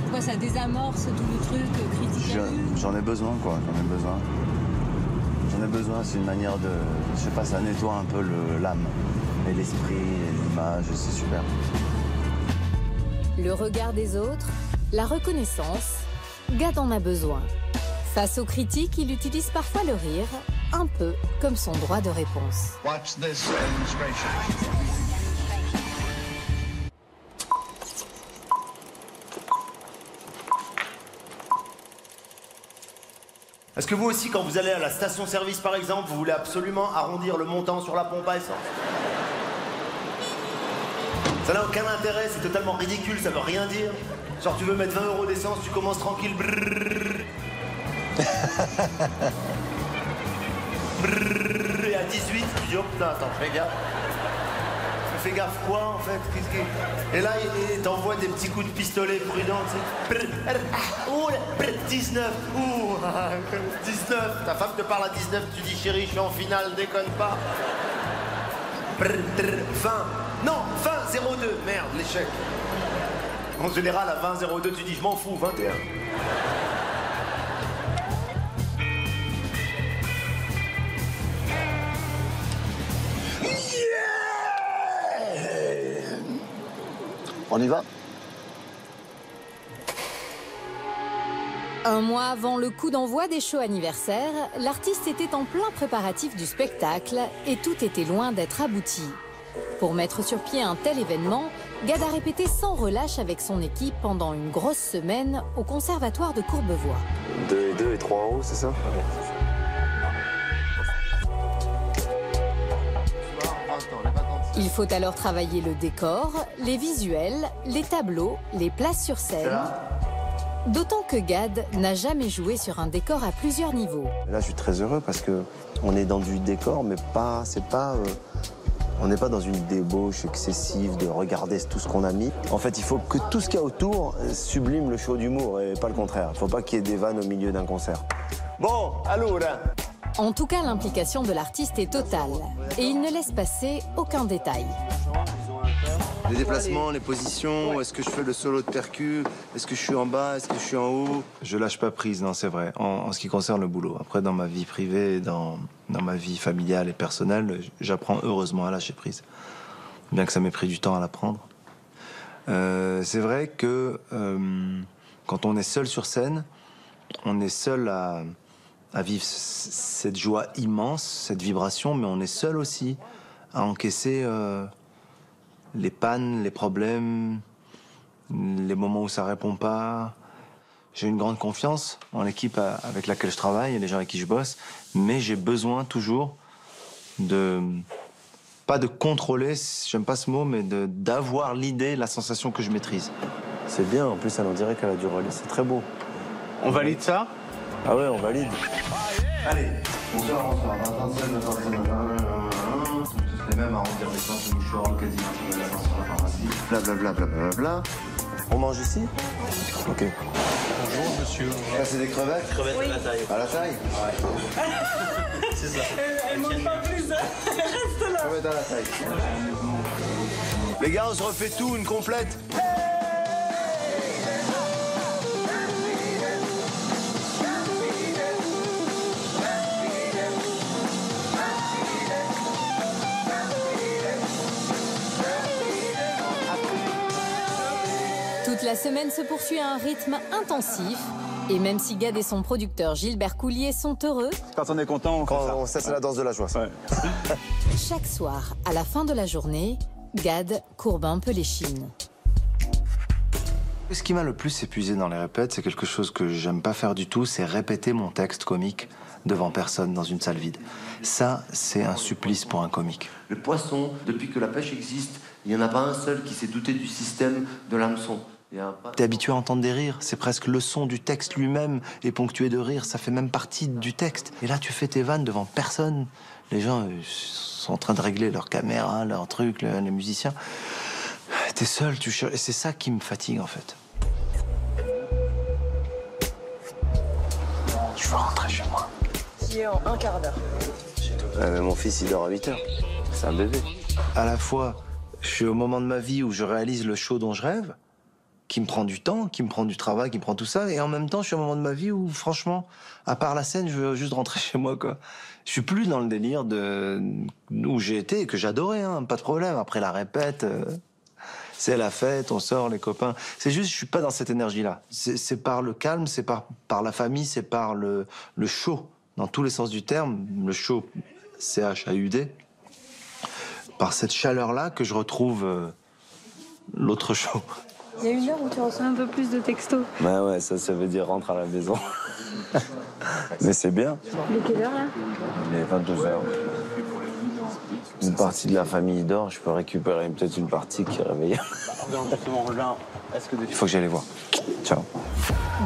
Pourquoi ça désamorce tout le truc critique? J'en ai besoin, quoi, J'en ai besoin, c'est une manière de... Je sais pas, ça nettoie un peu l'âme et l'esprit et l'image, c'est super. Le regard des autres, la reconnaissance, Gad en a besoin. Face aux critiques, il utilise parfois le rire, un peu comme son droit de réponse. Watch this demonstration. Est-ce que vous aussi, quand vous allez à la station-service, par exemple, vous voulez absolument arrondir le montant sur la pompe à essence? Ça n'a aucun intérêt, c'est totalement ridicule, ça veut rien dire. Genre, tu veux mettre 20 € d'essence, tu commences tranquille. Brrr. Brrr. Et à 18, tu dis, oh putain, attends, fais gaffe. Fais gaffe quoi, en fait? Et là, il t'envoie des petits coups de pistolet prudents, tu sais. 19, 19. Ta femme te parle à 19, tu dis, chérie, je suis en finale, déconne pas. 20. Non, 20-02. Merde, l'échec. En général, à 20-02, tu dis, je m'en fous, 21. On y va? Un mois avant le coup d'envoi des shows anniversaires, l'artiste était en plein préparatif du spectacle et tout était loin d'être abouti. Pour mettre sur pied un tel événement, Gad a répété sans relâche avec son équipe pendant une grosse semaine au Conservatoire de Courbevoie. 2 et 2 et 3 en haut, c'est ça? Il faut alors travailler le décor, les visuels, les tableaux, les places sur scène. D'autant que Gad n'a jamais joué sur un décor à plusieurs niveaux. Là, je suis très heureux parce que on est dans du décor, mais on n'est pas dans une débauche excessive de regarder tout ce qu'on a mis. En fait, il faut que tout ce qu'il y a autour sublime le show d'humour et pas le contraire. Il ne faut pas qu'il y ait des vannes au milieu d'un concert. Bon, alors. En tout cas, l'implication de l'artiste est totale et il ne laisse passer aucun détail. Les déplacements, les positions, est-ce que je fais le solo de percu? Est-ce que je suis en bas? Est-ce que je suis en haut? Je lâche pas prise, non, c'est vrai, en ce qui concerne le boulot. Après, dans ma vie privée, dans ma vie familiale et personnelle, j'apprends heureusement à lâcher prise. Bien que ça m'ait pris du temps à l'apprendre. C'est vrai que quand on est seul sur scène, on est seul à vivre cette joie immense, cette vibration, mais on est seul aussi à encaisser les pannes, les problèmes, les moments où ça répond pas. J'ai une grande confiance en l'équipe avec laquelle je travaille et les gens avec qui je bosse, mais j'ai besoin toujours pas de contrôler, j'aime pas ce mot, mais d'avoir l'idée, la sensation que je maîtrise. C'est bien, en plus elle en dirait qu'elle a du relais, c'est très beau. On valide ça? Ah ouais, on valide. Allez. Bonsoir. Tous les mêmes à remplir les sens de mouchoir, le quasi de la sur la pharmacie. Blablabla. On mange ici? Ok. Bonjour, monsieur. Là, c'est des crevettes? Crevettes à la taille. À la taille? Ouais. C'est ça. Elle mange pas plus, reste là. Crevettes à la taille. Les gars, on se refait tout, une complète. Toute la semaine se poursuit à un rythme intensif. Et même si Gad et son producteur Gilbert Coulier sont heureux... Quand on est content, ça c'est la danse de la joie. Ouais. Chaque soir, à la fin de la journée, Gad courbe un peu l'échine. Ce qui m'a le plus épuisé dans les répètes, c'est quelque chose que j'aime pas faire du tout, c'est répéter mon texte comique devant personne dans une salle vide. Ça, c'est un supplice pour un comique. Le poisson, depuis que la pêche existe, il n'y en a pas un seul qui s'est douté du système de l'hameçon. T'es habitué à entendre des rires, c'est presque le son du texte lui-même est ponctué de rires, ça fait même partie du texte. Et là, tu fais tes vannes devant personne. Les gens sont en train de régler leur caméra, leur truc, les musiciens. T'es seul, et c'est ça qui me fatigue en fait. Je veux rentrer chez moi. Qui est en un quart d'heure. Mais mon fils, il dort à 8 heures. C'est un bébé. À la fois, je suis au moment de ma vie où je réalise le show dont je rêve, qui me prend du temps, qui me prend du travail, qui me prend tout ça, et en même temps, je suis au moment de ma vie où, franchement, à part la scène, je veux juste rentrer chez moi, quoi. Je suis plus dans le délire où j'ai été et que j'adorais, hein, pas de problème. Après la répète, c'est la fête, on sort, les copains. C'est juste, je suis pas dans cette énergie-là. C'est par le calme, c'est par la famille, c'est par le show, dans tous les sens du terme. Le show, CHAUD. Par cette chaleur-là que je retrouve l'autre show. Il y a une heure où tu reçois un peu plus de textos. Bah ouais, ça veut dire rentre à la maison. Mais c'est bien. Il est quelle heure là? Il est 22h. Une partie de la famille dort, je peux récupérer peut-être une partie qui est réveillée. Il faut que j'aille les voir. Ciao.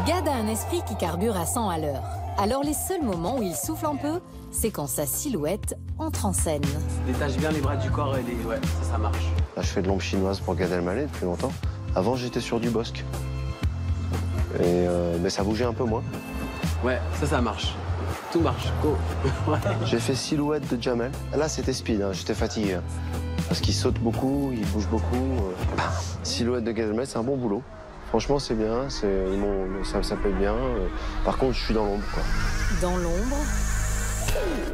Gad a un esprit qui carbure à 100 à l'heure. Alors les seuls moments où il souffle un peu, c'est quand sa silhouette entre en scène. Détache bien les bras du corps et les... Ouais, ça marche. Là, je fais de l'ombre chinoise pour Gad Elmaleh depuis longtemps. Avant, j'étais sur du Bosque. Et mais ça bougeait un peu moins. Ouais, ça marche. Tout marche. Go. Ouais. J'ai fait silhouette de Jamel. Là, c'était speed, hein. J'étais fatigué. Parce qu'il saute beaucoup, il bouge beaucoup. Silhouette de Gad Elmaleh, c'est un bon boulot. Franchement, c'est bien, ça paye bien. Par contre, je suis dans l'ombre, quoi. Dans l'ombre,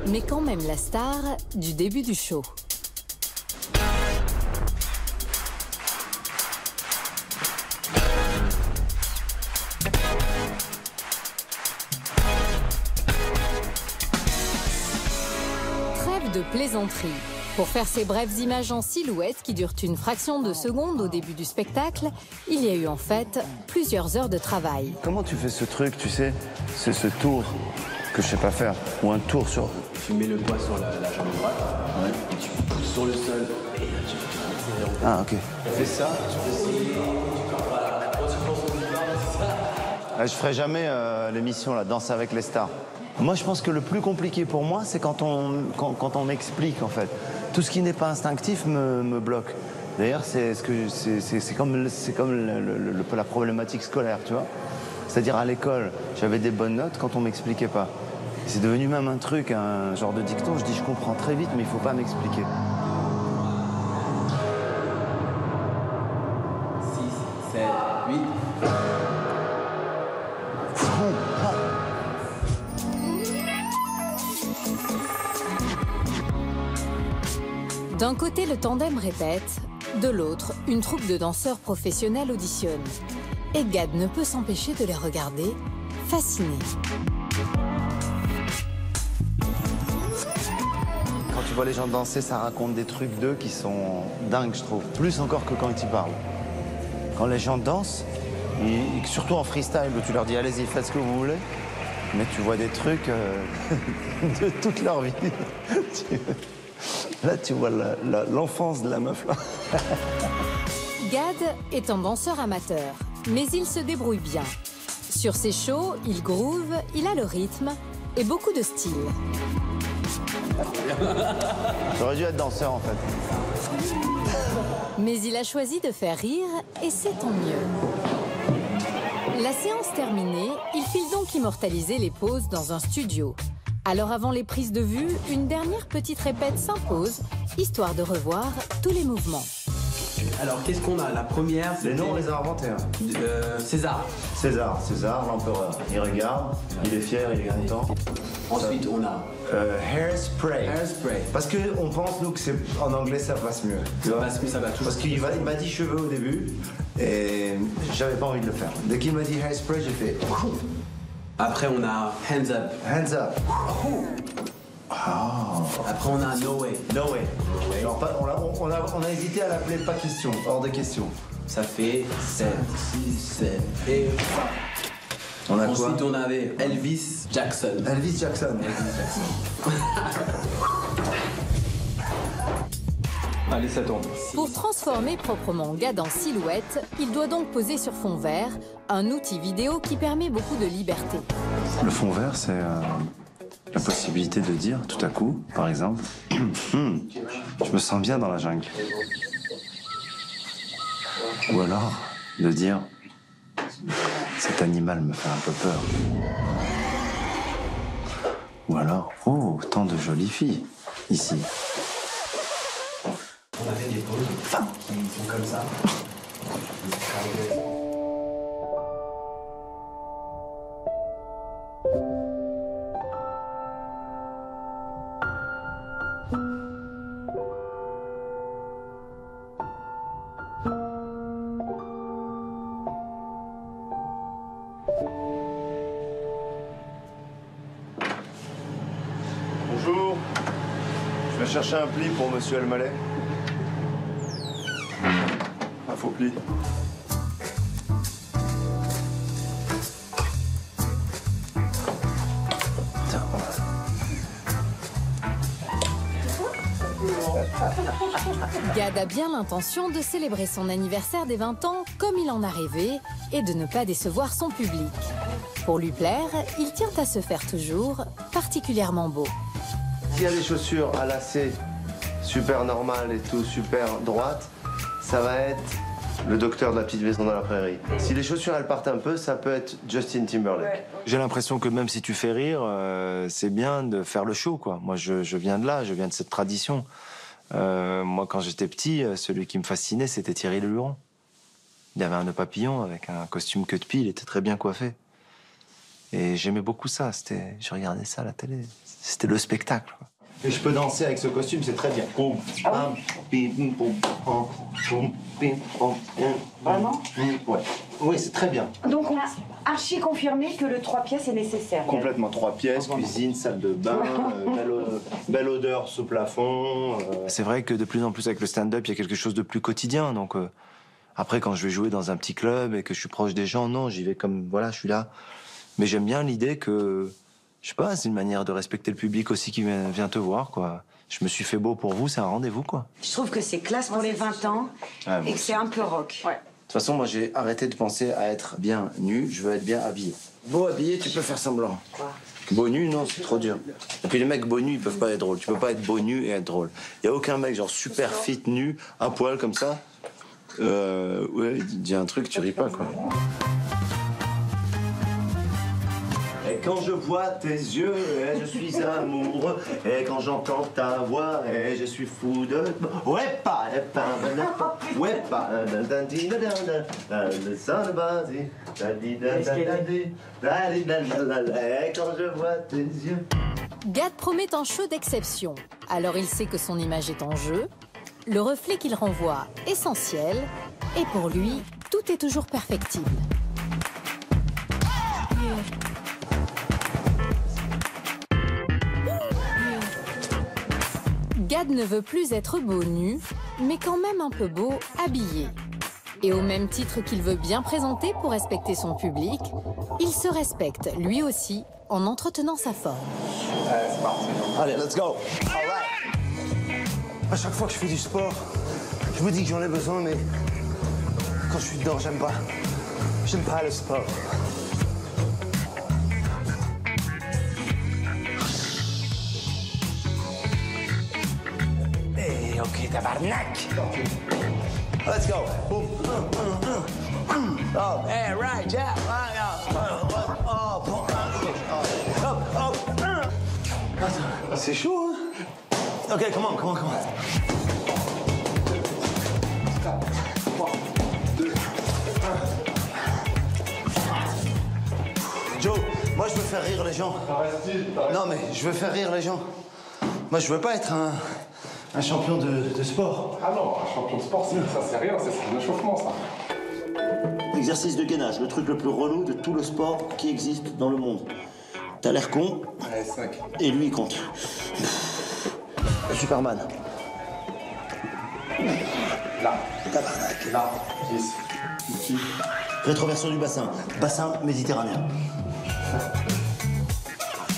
mais quand même la star du début du show. Trêve de plaisanterie. Pour faire ces brèves images en silhouette qui durent une fraction de seconde au début du spectacle, il y a eu en fait plusieurs heures de travail. Comment tu fais ce truc, tu sais? C'est ce tour que je sais pas faire. Ou un tour sur... Tu mets le poids sur la jambe droite, ouais. Et tu pousses sur le sol. Et là, tu fais Ah, ok. Tu fais ça, tu fais ci, Je ferai jamais l'émission là, Danse avec les stars. Moi, je pense que le plus compliqué pour moi, c'est quand on m'explique, en fait. Tout ce qui n'est pas instinctif me bloque. D'ailleurs, c'est comme la problématique scolaire, tu vois. C'est-à-dire, à l'école, j'avais des bonnes notes quand on m'expliquait pas. C'est devenu même un truc, un genre de dicton. Je dis, je comprends très vite, mais il faut pas m'expliquer. 6, 7, 8... D'un côté, le tandem répète, de l'autre, une troupe de danseurs professionnels auditionne. Et Gad ne peut s'empêcher de les regarder, fasciné. Quand tu vois les gens danser, ça raconte des trucs d'eux qui sont dingues, je trouve. Plus encore que quand ils parlent. Quand les gens dansent, surtout en freestyle, où tu leur dis allez-y, faites ce que vous voulez, mais tu vois des trucs de toute leur vie. Là, tu vois l'enfance de la meuf, là. Gad est un danseur amateur, mais il se débrouille bien. Sur ses shows, il groove, il a le rythme et beaucoup de style. J'aurais dû être danseur, en fait. Mais il a choisi de faire rire et c'est tant mieux. La séance terminée, il file donc immortaliser les poses dans un studio. Alors avant les prises de vue, une dernière petite répète s'impose, histoire de revoir tous les mouvements. Alors qu'est-ce qu'on a? La première, les noms, on les a inventés. Hein. César. César, l'empereur. Il regarde, il est fier, il est content. Ensuite, on a... Hairspray. Hairspray. Parce qu'on pense, nous, que en anglais, ça passe mieux. Ça va toujours. Parce qu'il m'a dit cheveux au début, et j'avais pas envie de le faire. Dès qu'il m'a dit hairspray, j'ai fait... Après, on a hands up. Hands up. Oh. Après, on a no way. No way. Alors, on a hésité à l'appeler pas question, hors de question. Ça fait 7, 6, 7 et... On a Ensuite, quoi? on avait Elvis Jackson. Elvis Jackson. Allez, ça tombe. Pour transformer proprement Gad en silhouette, il doit donc poser sur fond vert, un outil vidéo qui permet beaucoup de liberté. Le fond vert, c'est la possibilité de dire tout à coup, par exemple, je me sens bien dans la jungle. Ou alors de dire, cet animal me fait un peu peur. Ou alors, oh, tant de jolies filles ici. On avait des poses qui sont comme ça. Bonjour. Je vais chercher un pli pour Monsieur Elmaleh. Un faux pli. Gad a bien l'intention de célébrer son anniversaire des 20 ans comme il en a rêvé et de ne pas décevoir son public. Pour lui plaire, il tient à se faire toujours particulièrement beau. S'il y a des chaussures à lacets super normales et tout, super droites, ça va être le docteur de la petite maison dans la prairie. Si les chaussures elles partent un peu, ça peut être Justin Timberlake. Ouais. J'ai l'impression que même si tu fais rire, c'est bien de faire le show, quoi. Moi, je viens de là, je viens de cette tradition. Moi, quand j'étais petit, celui qui me fascinait, c'était Thierry Leluron. Il avait un nœud papillon avec un costume queue de pie, il était très bien coiffé. Et j'aimais beaucoup ça, je regardais ça à la télé. C'était le spectacle, quoi. Et je peux danser avec ce costume, c'est très bien. Vraiment? Ouais. Oui, c'est très bien. Donc on a archi confirmé que le 3 pièces est nécessaire. Complètement 3 pièces, cuisine, salle de bain, belle odeur sous plafond. C'est vrai que de plus en plus avec le stand-up, il y a quelque chose de plus quotidien. Donc après, quand je vais jouer dans un petit club et que je suis proche des gens, non, j'y vais comme, voilà, je suis là. Mais j'aime bien l'idée que, je sais pas, c'est une manière de respecter le public aussi qui vient te voir, quoi. Je me suis fait beau pour vous, c'est un rendez-vous, quoi. Je trouve que c'est classe pour les 20 ans et que c'est un peu rock. Ouais. De toute façon, moi, j'ai arrêté de penser à être bien nu, je veux être bien habillé. Beau habillé, tu peux faire semblant. Quoi? Beau nu, non, c'est trop dur. Et puis les mecs beau nu, ils peuvent pas être drôles. Tu peux pas être beau nu et être drôle. Il y a aucun mec genre super fit nu, à poil comme ça. Ouais, dis un truc, tu ris pas, quoi. Et quand je vois tes yeux, je suis amoureux. Et quand j'entends ta voix, je suis fou de... Ouais, pas, ouais, pas, et quand je vois tes yeux... Gad promet un show d'exception. Alors il sait que son image est en jeu, le reflet qu'il renvoie essentiel, et pour lui, tout est toujours perfectible. Gad ne veut plus être beau nu, mais quand même un peu beau habillé. Et au même titre qu'il veut bien présenter pour respecter son public, il se respecte lui aussi en entretenant sa forme. C'est parti. Allez, let's go. All right. À chaque fois que je fais du sport, je me dis que j'en ai besoin, mais quand je suis dedans, j'aime pas. J'aime pas le sport. Hey, ok, tabarnak. Let's go. Boom. Oh, hey, right, yeah. C'est chaud, hein? Ok, come on. 3, 2, 1. Joe, moi je veux faire rire les gens. Non, mais je veux faire rire les gens. Moi je veux pas être un champion de sport. Ah non, un champion de sport, ça c'est rien, c'est un échauffement ça. L'exercice de gainage, le truc le plus relou de tout le sport qui existe dans le monde. T'as l'air con, ouais, 5. Et lui il compte. Superman. Là. Tabarnak. Là. 10. Ici. Rétroversion du bassin. Bassin méditerranéen.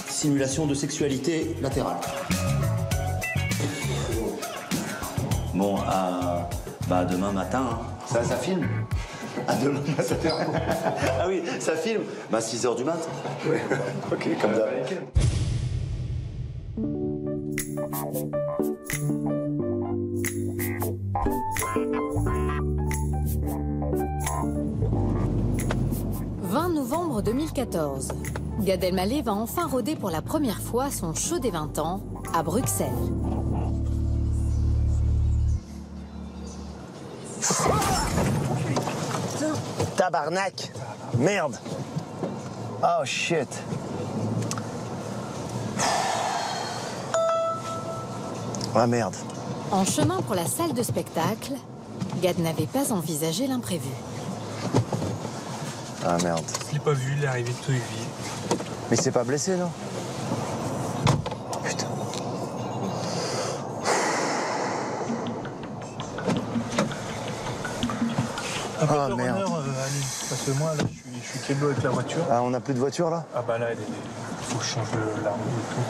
Simulation de sexualité latérale. Bon, bah demain matin. Hein. Ça filme. À demain matin. Ah oui, ça filme. Bah 6h du mat. Ouais. Ok, comme d'hab. 20 novembre 2014. Gad Elmaleh va enfin rôder pour la première fois son show des 20 ans à Bruxelles. Tabarnak. Merde. Oh shit. Ah merde. En chemin pour la salle de spectacle, Gad n'avait pas envisagé l'imprévu. Ah merde. Je l'ai pas vu, il est arrivé tout vite. Mais c'est pas blessé, non? Putain. Ah merde. Allez, parce que moi, là, je suis keblo avec la voiture. Ah, on n'a plus de voiture, là? Ah bah là, il faut que je change la roue et tout.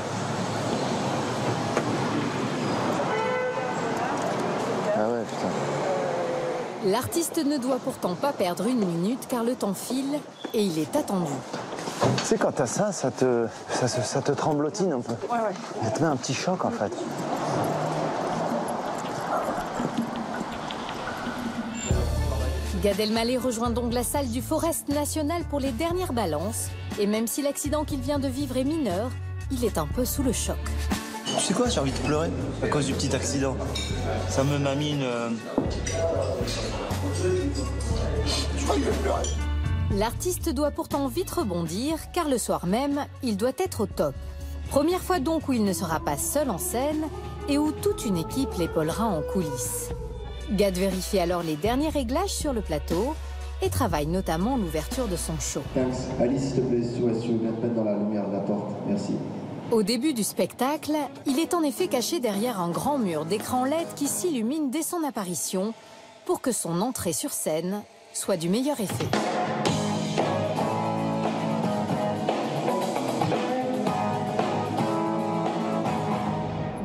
Ah ouais, putain. L'artiste ne doit pourtant pas perdre une minute car le temps file et il est attendu. Tu sais, quand t'as ça, ça te tremblotine un peu. Ouais. Ça te met un petit choc, en fait. Gad Elmaleh rejoint donc la salle du Forest National pour les dernières balances. Et même si l'accident qu'il vient de vivre est mineur, il est un peu sous le choc. Tu sais quoi, j'ai envie de pleurer à cause du petit accident. Ça m'a mis une... Je crois que je vais pleurer. L'artiste doit pourtant vite rebondir, car le soir même, il doit être au top. Première fois donc où il ne sera pas seul en scène et où toute une équipe l'épaulera en coulisses. Gad vérifie alors les derniers réglages sur le plateau et travaille notamment l'ouverture de son show. Thanks. Alice, s'il te plaît, si tu viens te mettre dans la lumière de la porte. Merci. Au début du spectacle, il est en effet caché derrière un grand mur d'écran LED qui s'illumine dès son apparition pour que son entrée sur scène soit du meilleur effet.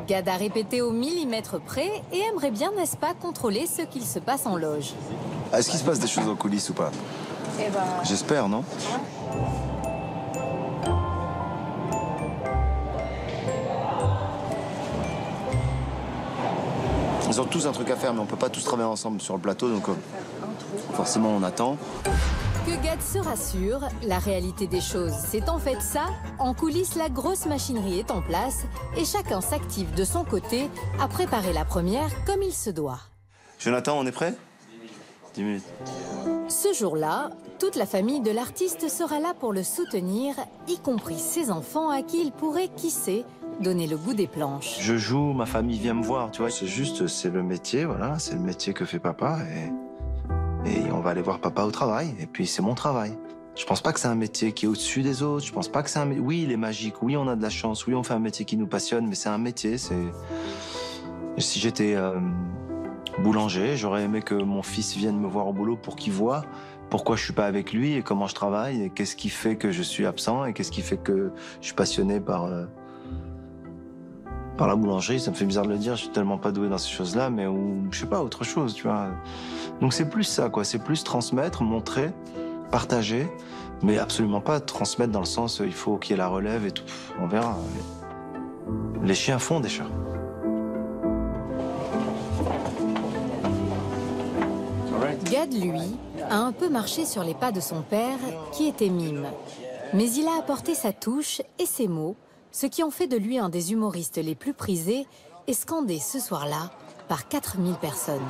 Gad a répété au millimètre près et aimerait bien, n'est-ce pas, contrôler ce qu'il se passe en loge. Est-ce qu'il se passe des choses en coulisses ou pas? Eh ben... J'espère, non? Ils ont tous un truc à faire, mais on peut pas tous travailler ensemble sur le plateau, donc forcément on attend. Que Gad se rassure, la réalité des choses, c'est en fait ça. En coulisses, la grosse machinerie est en place et chacun s'active de son côté à préparer la première comme il se doit. Jonathan, on est prêt? 10 minutes. Ce jour-là, toute la famille de l'artiste sera là pour le soutenir, y compris ses enfants à qui il pourrait, qui sait, donner le goût des planches. Je joue, ma famille vient me voir, tu vois. C'est juste, c'est le métier, voilà, c'est le métier que fait papa et on va aller voir papa au travail. Et puis c'est mon travail. Je pense pas que c'est un métier qui est au-dessus des autres. Je pense pas que c'est un... Oui, il est magique. Oui, on a de la chance. Oui, on fait un métier qui nous passionne. Mais c'est un métier, Si j'étais boulanger, j'aurais aimé que mon fils vienne me voir au boulot pour qu'il voie pourquoi je suis pas avec lui et comment je travaille et qu'est-ce qui fait que je suis absent et qu'est-ce qui fait que je suis passionné par la boulangerie. Ça me fait bizarre de le dire, je suis tellement pas doué dans ces choses-là, mais ou je sais pas, autre chose, tu vois. Donc c'est plus ça, quoi. C'est plus transmettre, montrer, partager, mais absolument pas transmettre dans le sens il faut qu'il y ait la relève et tout. On verra. Les chiens font des chats. Gad, lui, a un peu marché sur les pas de son père, qui était mime. Mais il a apporté sa touche et ses mots, ce qui en fait de lui un des humoristes les plus prisés et scandé ce soir-là par 4000 personnes.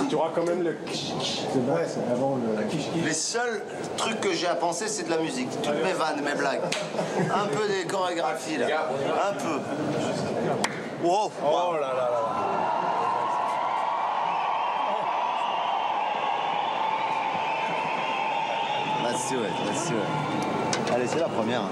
Tu auras quand même le... C'est vrai, c'est avant le... Les seuls trucs que j'ai à penser, c'est de la musique. Toutes mes vannes, mes blagues. Un peu des chorégraphies, là. Un peu. Wow. Oh là là là. Let's do it, let's do it. Allez, c'est la première.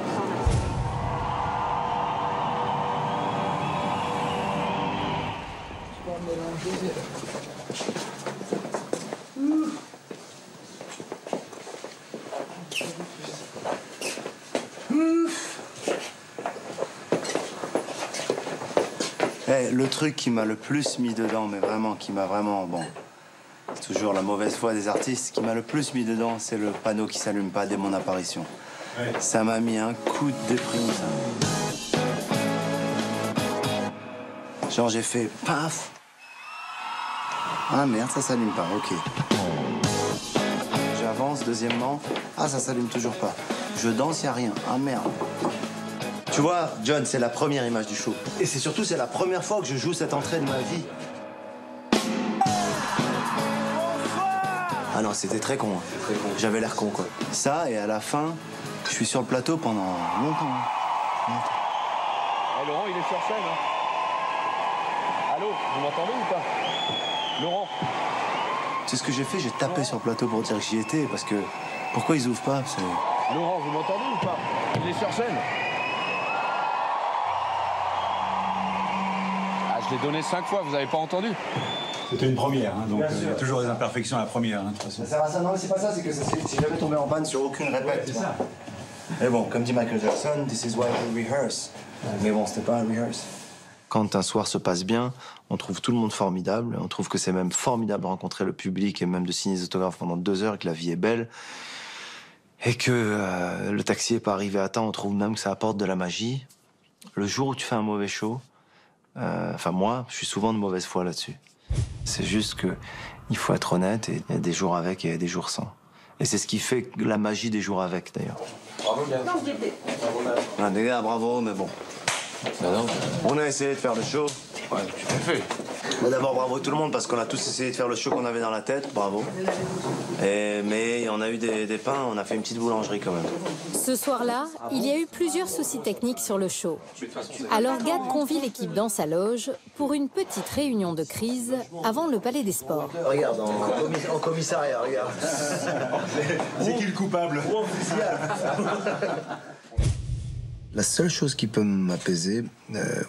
Hey, le truc qui m'a le plus mis dedans, mais vraiment, qui m'a vraiment, bon, c'est toujours la mauvaise foi des artistes, qui m'a le plus mis dedans, c'est le panneau qui s'allume pas dès mon apparition. Ouais. Ça m'a mis un coup de déprime, ça. Genre, j'ai fait paf. Ah merde, ça s'allume pas, ok. J'avance, deuxièmement. Ah, ça s'allume toujours pas. Je danse, y a rien. Ah merde. Tu vois, John, c'est la première image du show. Et c'est surtout, c'est la première fois que je joue cette entrée de ma vie. Ah non, c'était très con. Hein. J'avais l'air con, quoi. Ça, et à la fin, je suis sur le plateau pendant longtemps. Hein. Hey, Laurent, il est sur scène. Hein. Allô, vous m'entendez ou pas? Laurent. C'est ce que j'ai fait, j'ai tapé sur le plateau pour dire que j'y étais, parce que... Pourquoi ils ouvrent pas? Laurent, vous m'entendez ou pas? Il est sur scène. Ah, je l'ai donné 5 fois, vous avez pas entendu? C'était une première, hein, donc il y a toujours des imperfections à la première, hein, de toute façon. Ça, non, mais c'est pas ça, c'est que c'est jamais tombé en panne sur aucune répète. C'est ça. Mais bon, comme dit Michael Jackson, this is why we rehearse. Mais bon, c'était pas un rehearse. Quand un soir se passe bien, on trouve tout le monde formidable. On trouve que c'est même formidable de rencontrer le public et même de signer des autographes pendant 2 heures et que la vie est belle. Et que le taxi n'est pas arrivé à temps, on trouve même que ça apporte de la magie. Le jour où tu fais un mauvais show, enfin moi, je suis souvent de mauvaise foi là-dessus. C'est juste qu'il faut être honnête et il y a des jours avec et il y a des jours sans. Et c'est ce qui fait la magie des jours avec, d'ailleurs. Bravo, gars. Ah, des gars, bravo, mais bon. Non. On a essayé de faire le show. Ouais, tu l'as fait. D'abord, bravo tout le monde, parce qu'on a tous essayé de faire le show qu'on avait dans la tête. Bravo. Mais on a eu des pains, on a fait une petite boulangerie quand même. Ce soir-là, il y a eu plusieurs soucis techniques sur le show. Alors Gad convie l'équipe dans sa loge pour une petite réunion de crise avant le Palais des Sports. Regarde, en commissariat, regarde. C'est qui le coupable? La seule chose qui peut m'apaiser,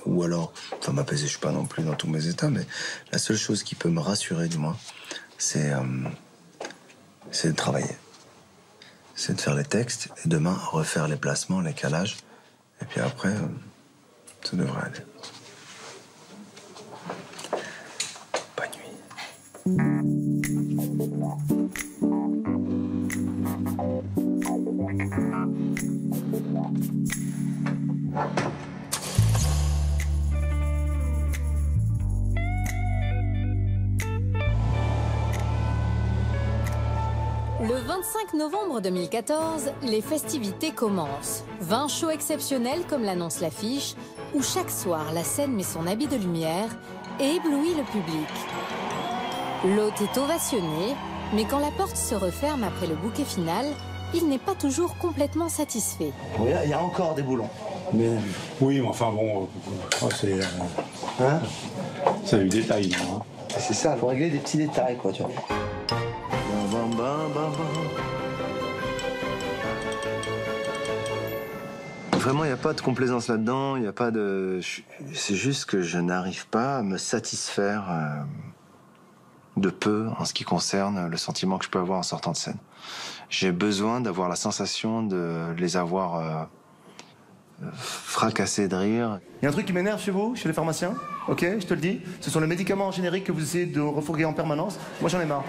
ou alors, enfin m'apaiser, je suis pas non plus dans tous mes états, mais la seule chose qui peut me rassurer du moins, c'est de travailler. C'est de faire les textes et demain refaire les placements, les calages, et puis après, ça devrait aller. Bonne nuit. Le 25 novembre 2014, les festivités commencent. 20 shows exceptionnels comme l'annonce l'affiche, où chaque soir la scène met son habit de lumière et éblouit le public. L'hôte est ovationné, mais quand la porte se referme après le bouquet final, il n'est pas toujours complètement satisfait. Il y a encore des boulons. Mais... Oui, mais enfin bon, c'est... Hein? C'est du détail, non, hein. C'est ça, il faut régler des petits détails, quoi, tu vois. Vraiment, il n'y a pas de complaisance là-dedans, il n'y a pas de... C'est juste que je n'arrive pas à me satisfaire de peu en ce qui concerne le sentiment que je peux avoir en sortant de scène. J'ai besoin d'avoir la sensation de les avoir fracassés de rire. Il y a un truc qui m'énerve chez vous, chez les pharmaciens, ok, je te le dis, ce sont les médicaments génériques que vous essayez de refourguer en permanence. Moi, j'en ai marre.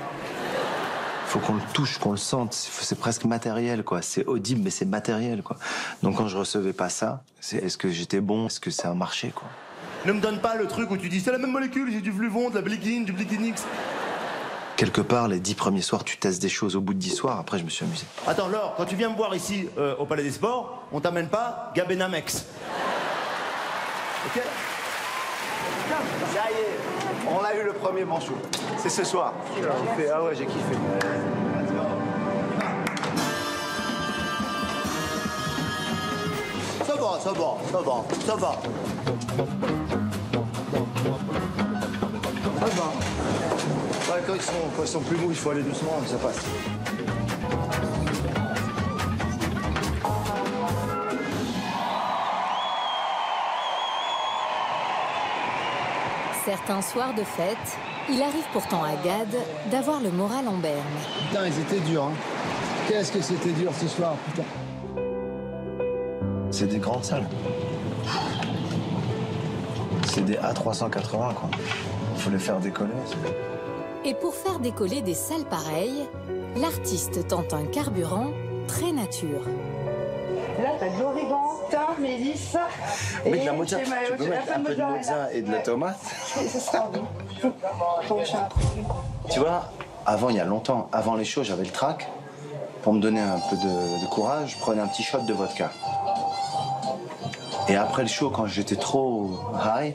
Faut qu'on le touche, qu'on le sente. C'est presque matériel, quoi. C'est audible, mais c'est matériel, quoi. Donc quand je recevais pas ça, c'est est-ce que j'étais bon, est-ce que ça a marché, quoi. Ne me donne pas le truc où tu dis c'est la même molécule, j'ai du Fluvon, de la Bléguine, du Bléguinix. Quelque part, les 10 premiers soirs, tu testes des choses. Au bout de 10 soirs, après, je me suis amusé. Attends, Laure, quand tu viens me voir ici au Palais des Sports, on t'amène pas Gabenamex. Ok? Ça y est, on a eu le premier manchot. C'est ce soir. Ah ouais, j'ai kiffé. Ça va, ça va, ça va, ça va. Ça va. Ouais, quand ils sont plus mous, il faut aller doucement, ça passe. Certains soirs de fête, il arrive pourtant à Gad d'avoir le moral en berne. Putain, ils étaient durs, hein. Qu'est-ce que c'était dur ce soir, putain. C'est des grandes salles. C'est des A380, quoi. Il faut les faire décoller. Et pour faire décoller des salles pareilles, l'artiste tente un carburant très nature. Là, t'as de l'origan, thym, mélisse. Mais de la mozza, tu peux mettre un peu de mozza et de la tomate. Ça sera bon. Tu vois, avant, il y a longtemps, avant les shows, j'avais le trac. Pour me donner un peu de courage, je prenais un petit shot de vodka. Et après le show, quand j'étais trop high,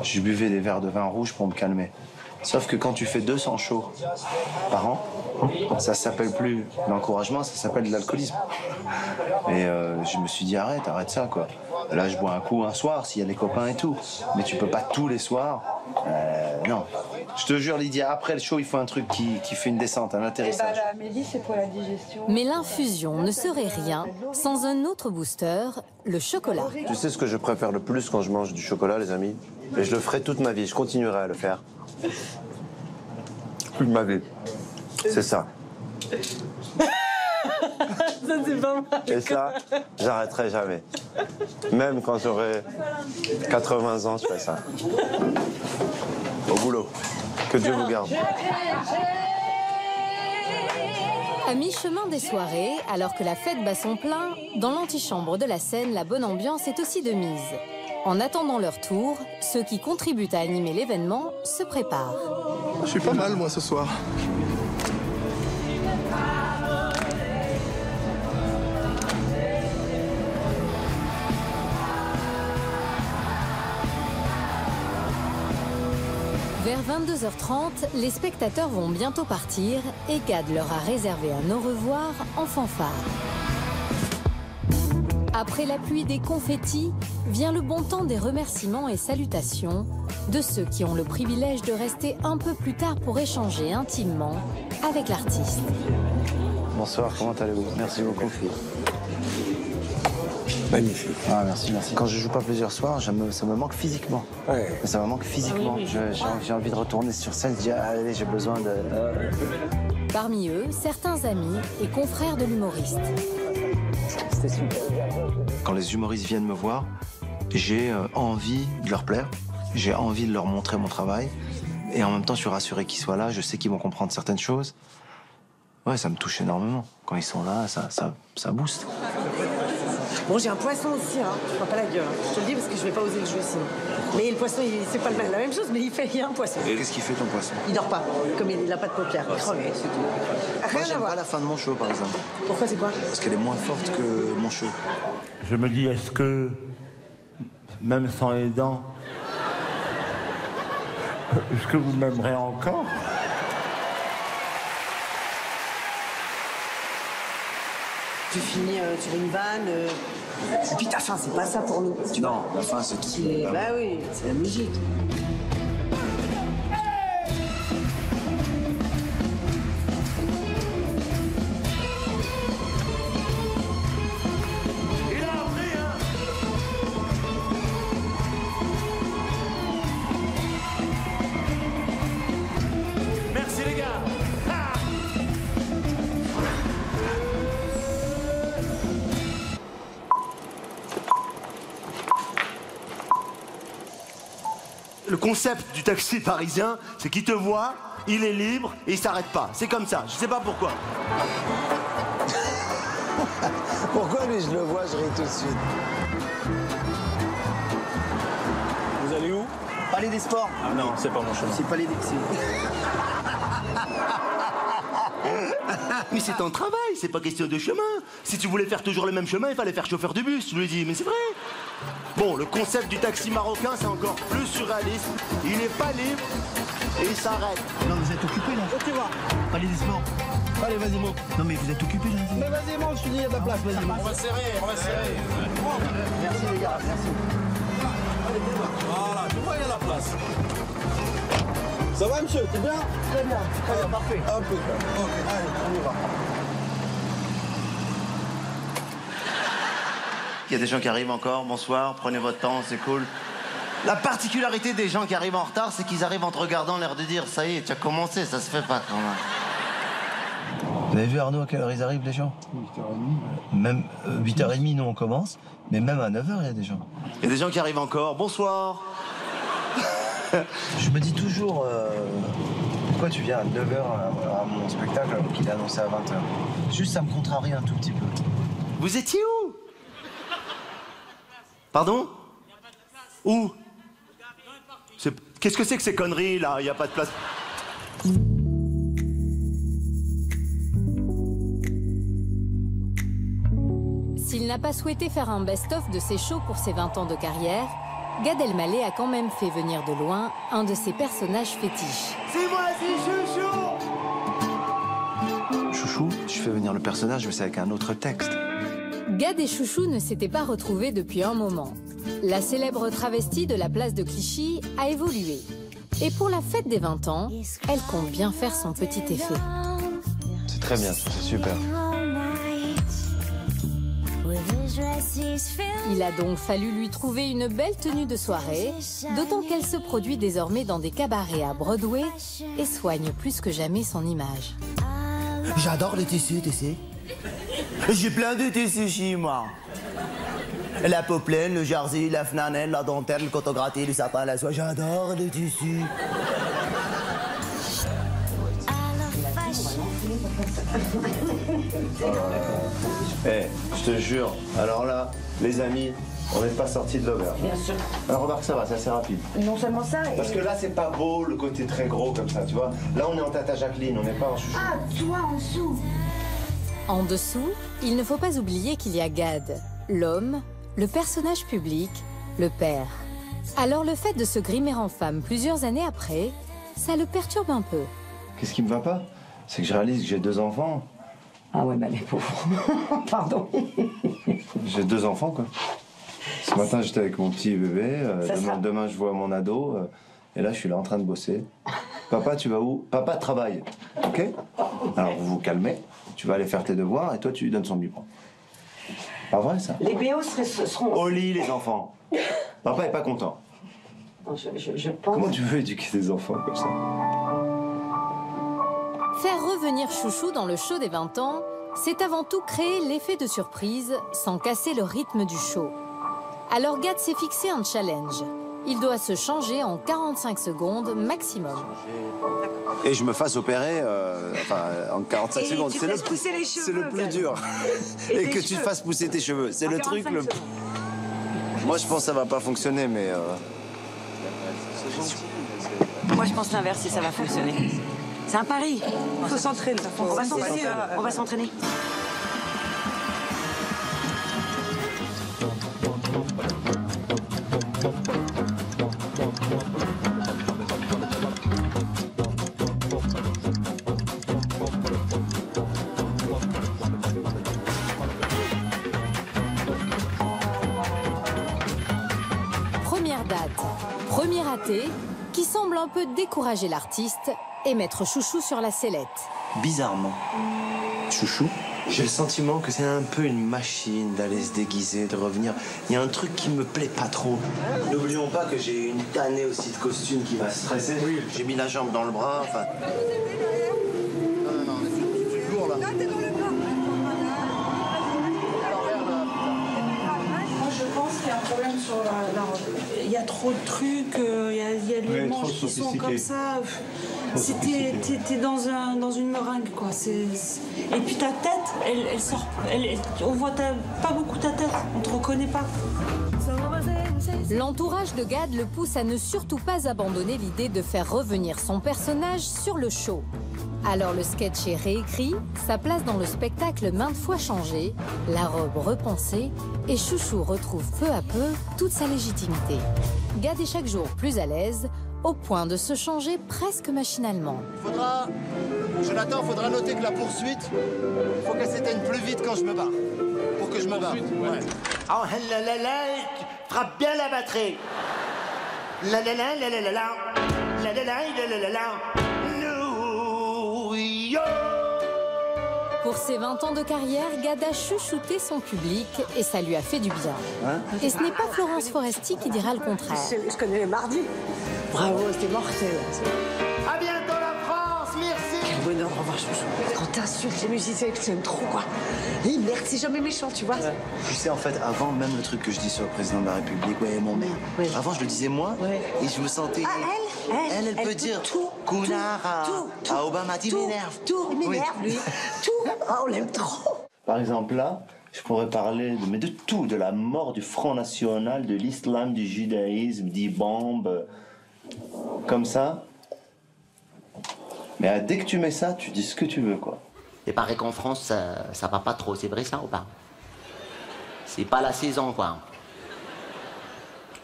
je buvais des verres de vin rouge pour me calmer. Sauf que quand tu fais 200 shows par an, ça s'appelle plus l'encouragement, ça s'appelle de l'alcoolisme. Et je me suis dit arrête ça, quoi. Là, je bois un coup un soir s'il y a des copains et tout. Mais tu peux pas tous les soirs. Non. Je te jure, Lydia, après le show, il faut un truc qui fait une descente, un atterrissage. Et bah, la mélisse, c'est pour la digestion. Mais l'infusion ne serait rien sans un autre booster, le chocolat. Tu sais ce que je préfère le plus quand je mange du chocolat, les amis? Et je le ferai toute ma vie, je continuerai à le faire. Toute ma vie. C'est ça. Ça, c'est pas mal. Et ça, j'arrêterai jamais. Même quand j'aurai 80 ans, je fais ça. Au boulot. Que Dieu vous garde. À mi-chemin des soirées, alors que la fête bat son plein, dans l'antichambre de la scène, la bonne ambiance est aussi de mise. En attendant leur tour, ceux qui contribuent à animer l'événement se préparent. Je suis pas mal, moi, ce soir. Vers 22h30, les spectateurs vont bientôt partir et Gad leur a réservé un au revoir en fanfare. Après la pluie des confettis, vient le bon temps des remerciements et salutations de ceux qui ont le privilège de rester un peu plus tard pour échanger intimement avec l'artiste. Bonsoir, comment allez-vous? Merci beaucoup. Magnifique. Ah, merci. Quand je joue pas plusieurs soirs, ça me manque physiquement. Ouais. Ça me manque physiquement. Oui. J'ai envie de retourner sur scène, je dis allez, j'ai besoin de... Parmi eux, certains amis et confrères de l'humoriste. C'était super. Quand les humoristes viennent me voir, j'ai envie de leur plaire, j'ai envie de leur montrer mon travail, et en même temps, je suis rassuré qu'ils soient là, je sais qu'ils vont comprendre certaines choses. Ouais, ça me touche énormément. Quand ils sont là, ça booste. Bon, j'ai un poisson aussi, hein. Je prends pas la gueule. Hein. Je te le dis parce que je vais pas oser le jouer sinon. Mais le poisson, c'est pas la même chose, mais il y a un poisson. Et qu'est-ce qu'il fait ton poisson? Il dort pas, comme il a pas de paupières. Il creve, c'est tout. Moi, Rien à j'aime voir. pas la fin de mon show, par exemple. Pourquoi c'est quoi? Parce qu'elle est moins forte que mon show. Je me dis, est-ce que, même sans les dents, est-ce que vous m'aimerez encore? Tu finis sur une vanne, et puis ta fin, c'est pas ça pour nous. Tu non, la fin, c'est tout. Bah oui, c'est la musique. Le concept du taxi parisien, c'est qu'il te voit, il est libre et il s'arrête pas. C'est comme ça, je sais pas pourquoi. Pourquoi lui, je le vois, je ris tout de suite. Vous allez où? Palais des Sports. Ah non, c'est pas mon chemin. C'est Palais des... Mais c'est ton travail, c'est pas question de chemin. Si tu voulais faire toujours le même chemin, il fallait faire chauffeur de bus, je lui dis, mais c'est vrai. Bon, le concept du taxi marocain, c'est encore plus surréaliste. Il n'est pas libre et il s'arrête. Non, vous êtes occupé là. Où tu vas? Palais des Sports. Allez, vas-y, monte. Non, mais vous êtes occupé là. Mais vas-y, monte, je suis dit à ta place, vas-y, monte. On va serrer, on va serrer. Merci les gars, merci. Voilà, je vois, il y a la place. Ça va, monsieur? T'es bien? Très bien. Très bien, parfait. Impeccable. Ok, allez, on y va. Il y a des gens qui arrivent encore, bonsoir, prenez votre temps, c'est cool. La particularité des gens qui arrivent en retard, c'est qu'ils arrivent en te regardant, l'air de dire, ça y est, tu as commencé, ça se fait pas quand même. Vous avez vu Arnaud à quelle heure ils arrivent les gens? 8h30. Même 8h30 nous on commence, mais même à 9h il y a des gens. Il y a des gens qui arrivent encore, bonsoir. Je me dis toujours, pourquoi tu viens à 9h à mon spectacle alors qu'il est annoncé à 20h? Juste ça me contrarie un tout petit peu. Vous étiez où? Pardon? Où? Qu'est-ce que c'est que ces conneries là? Il n'y a pas de place. S'il n'a pas souhaité faire un best-of de ses shows pour ses 20 ans de carrière, Gad Elmaleh a quand même fait venir de loin un de ses personnages fétiches. C'est moi, c'est Chouchou! Chouchou, je fais venir le personnage, mais c'est avec un autre texte. Gad et Chouchou ne s'étaient pas retrouvés depuis un moment. La célèbre travestie de la place de Clichy a évolué. Et pour la fête des 20 ans, elle compte bien faire son petit effet. C'est très bien, c'est super. Il a donc fallu lui trouver une belle tenue de soirée, d'autant qu'elle se produit désormais dans des cabarets à Broadway et soigne plus que jamais son image. J'adore les tissus, tu sais. J'ai plein de tissus chez moi. La poplin, le jersey, la flanelle, la dentelle, le coton gratté, le satin, la soie. J'adore les tissus. Je te jure, alors là, les amis, on n'est pas sortis de l'auberge. Bien sûr. Alors remarque, ça va, c'est assez rapide. Non seulement ça. Parce que là, c'est pas beau, le côté très gros comme ça, tu vois. Là, on est en Tata Jacqueline, on n'est pas en Chouchou. Ah, toi en dessous. En dessous, il ne faut pas oublier qu'il y a Gad, l'homme, le personnage public, le père. Alors le fait de se grimer en femme plusieurs années après, ça le perturbe un peu. Qu'est-ce qui me va pas? C'est que je réalise que j'ai 2 enfants. Ah ouais, bah les pauvres. Pardon. J'ai 2 enfants, quoi. Ce matin, j'étais avec mon petit bébé. Demain, je vois mon ado. Et là, je suis là en train de bosser. Papa, tu vas où? Papa travaille. OK? Alors, vous vous calmez. Tu vas aller faire tes devoirs et toi, tu lui donnes son biberon. Pas vrai, ça? Les BO seront... Au lit, les enfants. Papa est pas content. Non, je pense... Comment tu veux éduquer des enfants comme ça? Faire revenir Chouchou dans le show des 20 ans, c'est avant tout créer l'effet de surprise sans casser le rythme du show. Alors Gad s'est fixé un challenge. Il doit se changer en 45 secondes maximum. Et je me fasse opérer en 45 secondes. C'est le plus dur. Et que tu te fasses pousser tes cheveux. C'est le truc le... Moi, je pense que ça va pas fonctionner, mais... Moi, je pense l'inverse, si ça va fonctionner. C'est un pari. Il faut s'entraîner. On va s'entraîner. On va s'entraîner. Première date, premier raté, qui semble un peu décourager l'artiste et mettre Chouchou sur la sellette. Bizarrement, Chouchou, j'ai le sentiment que c'est un peu une machine d'aller se déguiser, de revenir. Il y a un truc qui me plaît pas trop. N'oublions pas que j'ai une tannée aussi de costume qui m'a stressé. Oui. J'ai mis la jambe dans le bras, enfin... Non, c'est lourd, là. Moi, je pense qu'il y a un problème sur la robe. y a trop de trucs, il y a les manches qui sont comme ça. T'es dans une meringue, quoi. Et puis ta tête, elle sort. On voit pas beaucoup ta tête, on te reconnaît pas. L'entourage de Gad le pousse à ne surtout pas abandonner l'idée de faire revenir son personnage sur le show. Alors le sketch est réécrit, sa place dans le spectacle maintes fois changée, la robe repensée, et Chouchou retrouve peu à peu toute sa légitimité. Gad est chaque jour plus à l'aise, au point de se changer presque machinalement. Jonathan, faudra noter que la poursuite, faut qu'elle s'éteigne plus vite quand je me barre. Pour que je me barre. Ouais. Oh là là là, frappe bien la batterie. La la la la la la la. La la la la la la. New York. Pour ses 20 ans de carrière, Gad a chouchouté son public et ça lui a fait du bien. Et ce n'est pas Florence Foresti qui dira le contraire. Je connais les mardis. Bravo, c'était mortel. À bientôt la France, merci. Quel bonheur, au revoir, Chouchou. Quand t'insultes les musiciens et que tu aimes trop, quoi. Et merde, c'est jamais méchant, tu vois. Tu sais, en fait, avant même le truc que je dis sur le président de la République, ouais, mon mère. Avant, je le disais moi, et je me sentais. Elle peut dire tout. Connard à Obama, tu m'énerves. Tout, il m'énerve, lui. Tout. Oh, on l'aime trop. Par exemple, là, je pourrais parler de tout, de la mort du Front National, de l'islam, du judaïsme, des bombes, comme ça. Mais dès que tu mets ça, tu dis ce que tu veux, quoi. Il paraît qu'en France, ça va pas trop, c'est vrai ça ou pas? C'est pas la saison, quoi.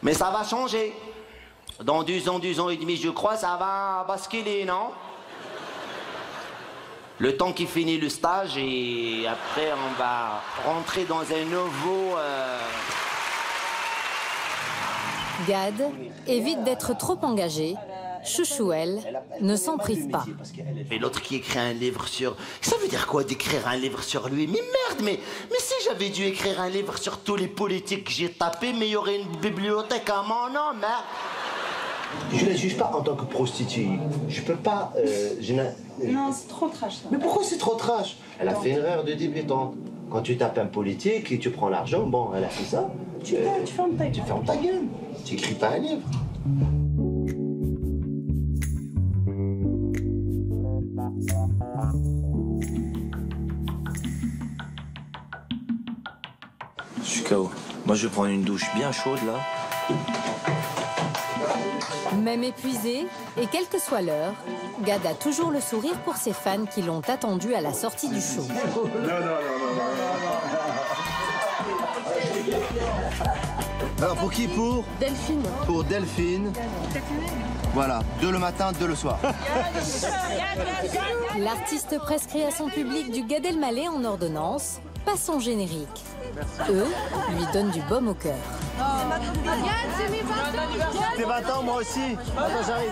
Mais ça va changer. Dans 2 ans et demi, je crois, ça va basculer, non? Le temps qu'il finit le stage et après, on va rentrer dans un nouveau... Gad évite d'être trop engagé. Chouchou, elle, ne s'en prive pas. Et l'autre qui écrit un livre sur... Ça veut dire quoi d'écrire un livre sur lui? Mais merde, mais si j'avais dû écrire un livre sur tous les politiques que j'ai tapés, mais il y aurait une bibliothèque à mon nom, merde. Je ne la juge pas en tant que prostituée. Je peux pas... Non, c'est trop trash, ça. Mais pourquoi c'est trop trash? Elle a fait une erreur de débutante. Quand tu tapes un politique et tu prends l'argent, bon, elle a fait ça. Tu fermes ta gueule. Tu fermes ta gueule. Tu écris pas un livre. Je suis KO. Moi, je vais prendre une douche bien chaude, là. Même épuisé, et quelle que soit l'heure, Gad a toujours le sourire pour ses fans qui l'ont attendu à la sortie du show. Alors, pour qui? Pour Delphine. Pour Delphine. Voilà, 2 le matin, 2 le soir. L'artiste prescrit à son public du Gad Elmaleh en ordonnance, pas son générique. Eux lui donnent du baume au cœur. C'est mes 20 ans. T'es 20 ans, moi aussi. Attends, j'arrive.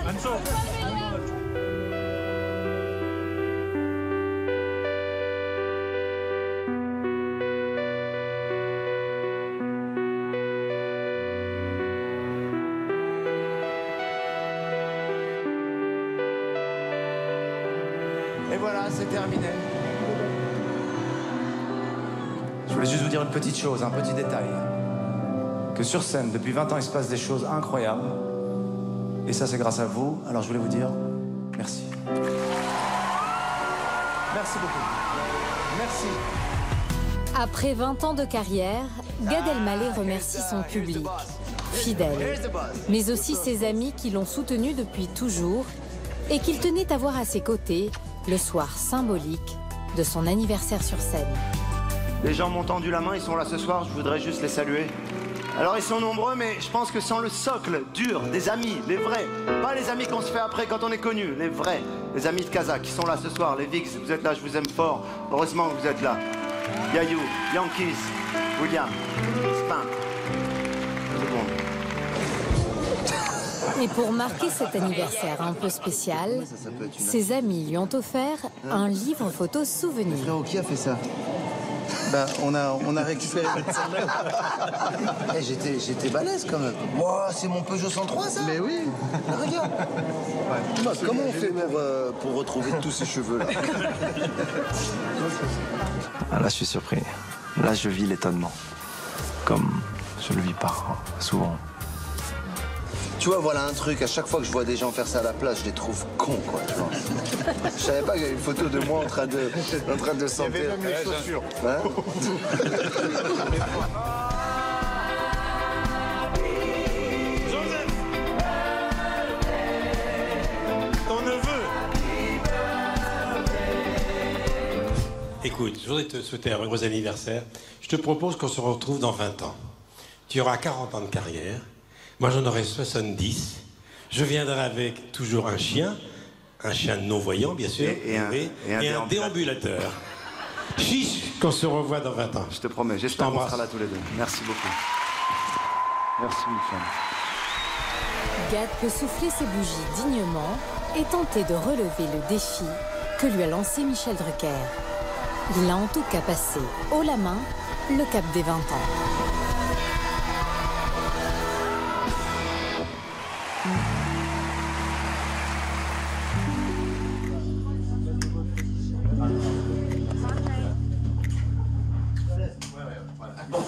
Et voilà, c'est terminé. Je voulais juste vous dire une petite chose, un petit détail. Que sur scène, depuis 20 ans, il se passe des choses incroyables. Et ça, c'est grâce à vous. Alors, je voulais vous dire merci. Merci beaucoup. Merci. Après 20 ans de carrière, Gad Elmaleh remercie son public, fidèle, mais aussi ses amis qui l'ont soutenu depuis toujours et qu'il tenait à voir à ses côtés le soir symbolique de son anniversaire sur scène. Les gens m'ont tendu la main, ils sont là ce soir, je voudrais juste les saluer. Alors ils sont nombreux, mais je pense que sans le socle dur des amis, les vrais, pas les amis qu'on se fait après quand on est connu, les vrais, les amis de Casa qui sont là ce soir, les Vix, vous êtes là, je vous aime fort, heureusement que vous êtes là. Yayou, Yankees, William, Spin, tout le monde. Et pour marquer cet anniversaire un peu spécial, ses amis lui ont offert un livre photo souvenir. Frérot, qui a fait ça? Ben, on a récupéré. J'étais balèze quand même. Moi, c'est mon Peugeot 103, ça? Mais oui. Regarde. Ouais. Comment on fait pour retrouver tous ces cheveux-là? Ah, là, je suis surpris. Là, je vis l'étonnement. Comme je le vis pas souvent. Tu vois, voilà un truc, à chaque fois que je vois des gens faire ça à la place, je les trouve cons, quoi, tu vois. Je savais pas qu'il y avait une photo de moi en train de sentir. Il y avait même les chaussures. Hein? Joseph! Ton neveu! Écoute, je voudrais te souhaiter un heureux anniversaire. Je te propose qu'on se retrouve dans 20 ans. Tu auras 40 ans de carrière. Moi, j'en aurai 70. Je viendrai avec toujours un chien non-voyant, bien sûr, et un déambulateur. Chiche, qu'on se revoit dans 20 ans. Je te promets, j'espère qu'on sera là tous les deux. Merci beaucoup. Merci, Michel. Gad peut souffler ses bougies dignement et tenter de relever le défi que lui a lancé Michel Drucker. Il a en tout cas passé haut la main le cap des 20 ans.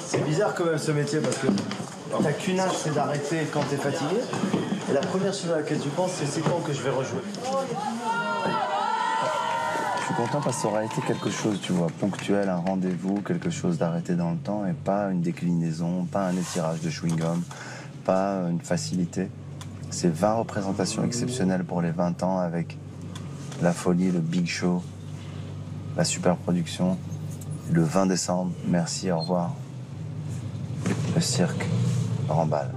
C'est bizarre quand même ce métier parce que t'as qu'une hâte, c'est d'arrêter quand t'es fatigué. Et la première chose à laquelle tu penses, c'est quand que je vais rejouer. Je suis content parce que ça aurait été quelque chose, tu vois, ponctuel, un rendez-vous, quelque chose d'arrêté dans le temps et pas une déclinaison, pas un étirage de chewing-gum, pas une facilité. C'est 20 représentations exceptionnelles pour les 20 ans avec la folie, le big show, la super production. Le 20 décembre, merci, au revoir. Le cirque remballe.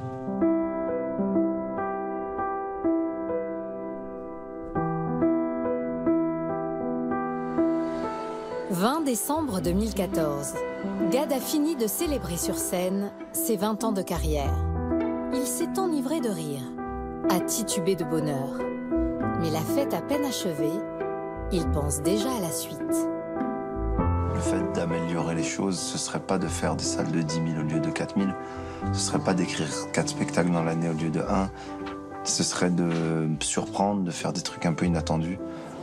« 20 décembre 2014. Gad a fini de célébrer sur scène ses 20 ans de carrière. Il s'est enivré de rire, a titubé de bonheur. Mais la fête à peine achevée, il pense déjà à la suite. Le fait d'améliorer les choses, ce serait pas de faire des salles de 10 000 au lieu de 4 000. Ce serait pas d'écrire 4 spectacles dans l'année au lieu de 1. Ce serait de surprendre, de faire des trucs un peu inattendus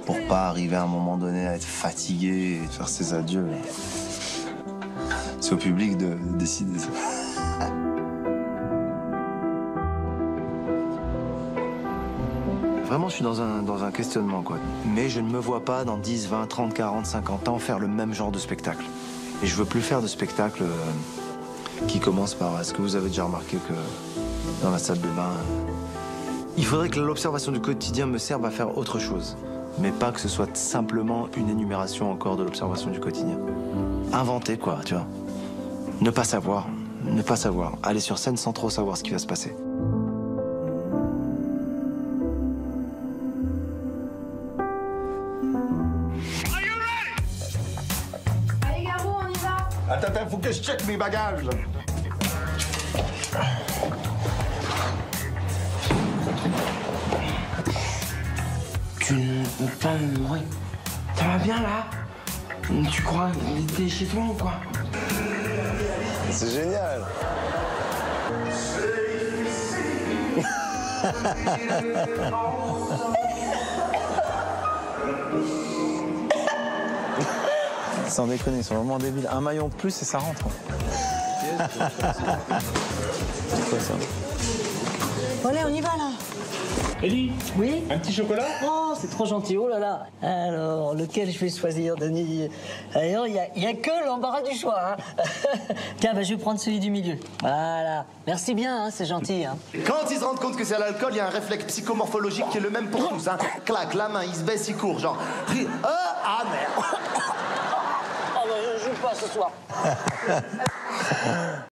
pour pas arriver à un moment donné à être fatigué et de faire ses adieux. C'est au public de décider ça. Vraiment, je suis dans un questionnement, quoi. Mais je ne me vois pas dans 10, 20, 30, 40, 50 ans faire le même genre de spectacle. Et je veux plus faire de spectacle qui commence par... Est-ce que vous avez déjà remarqué que dans la salle de bain... Il faudrait que l'observation du quotidien me serve à faire autre chose. Mais pas que ce soit simplement une énumération encore de l'observation du quotidien. Inventer, quoi, tu vois. Ne pas savoir. Ne pas savoir. Aller sur scène sans trop savoir ce qui va se passer. Allez, Garou, on y va. Attends, faut que je check mes bagages, là. Tu ne peux pas me mourir. Ça va bien, là? Tu crois que t'es chez toi ou quoi? C'est génial. Sans déconner, ils sont vraiment débiles. Un maillon de plus et ça rentre. C'est quoi ça? Allez, on y va là. Ellie? Oui? Un petit chocolat? Oh, c'est trop gentil, oh là là. Alors, lequel je vais choisir, Denis? Alors, il y a que l'embarras du choix. Hein. Tiens, bah, je vais prendre celui du milieu. Voilà. Merci bien, hein, c'est gentil. Hein. Quand ils se rendent compte que c'est à l'alcool, il y a un réflexe psychomorphologique qui est le même pour tous. Hein. Clac, la main, il se baisse, il court, genre... Ah, merde. Oh, bah, je joue pas ce soir.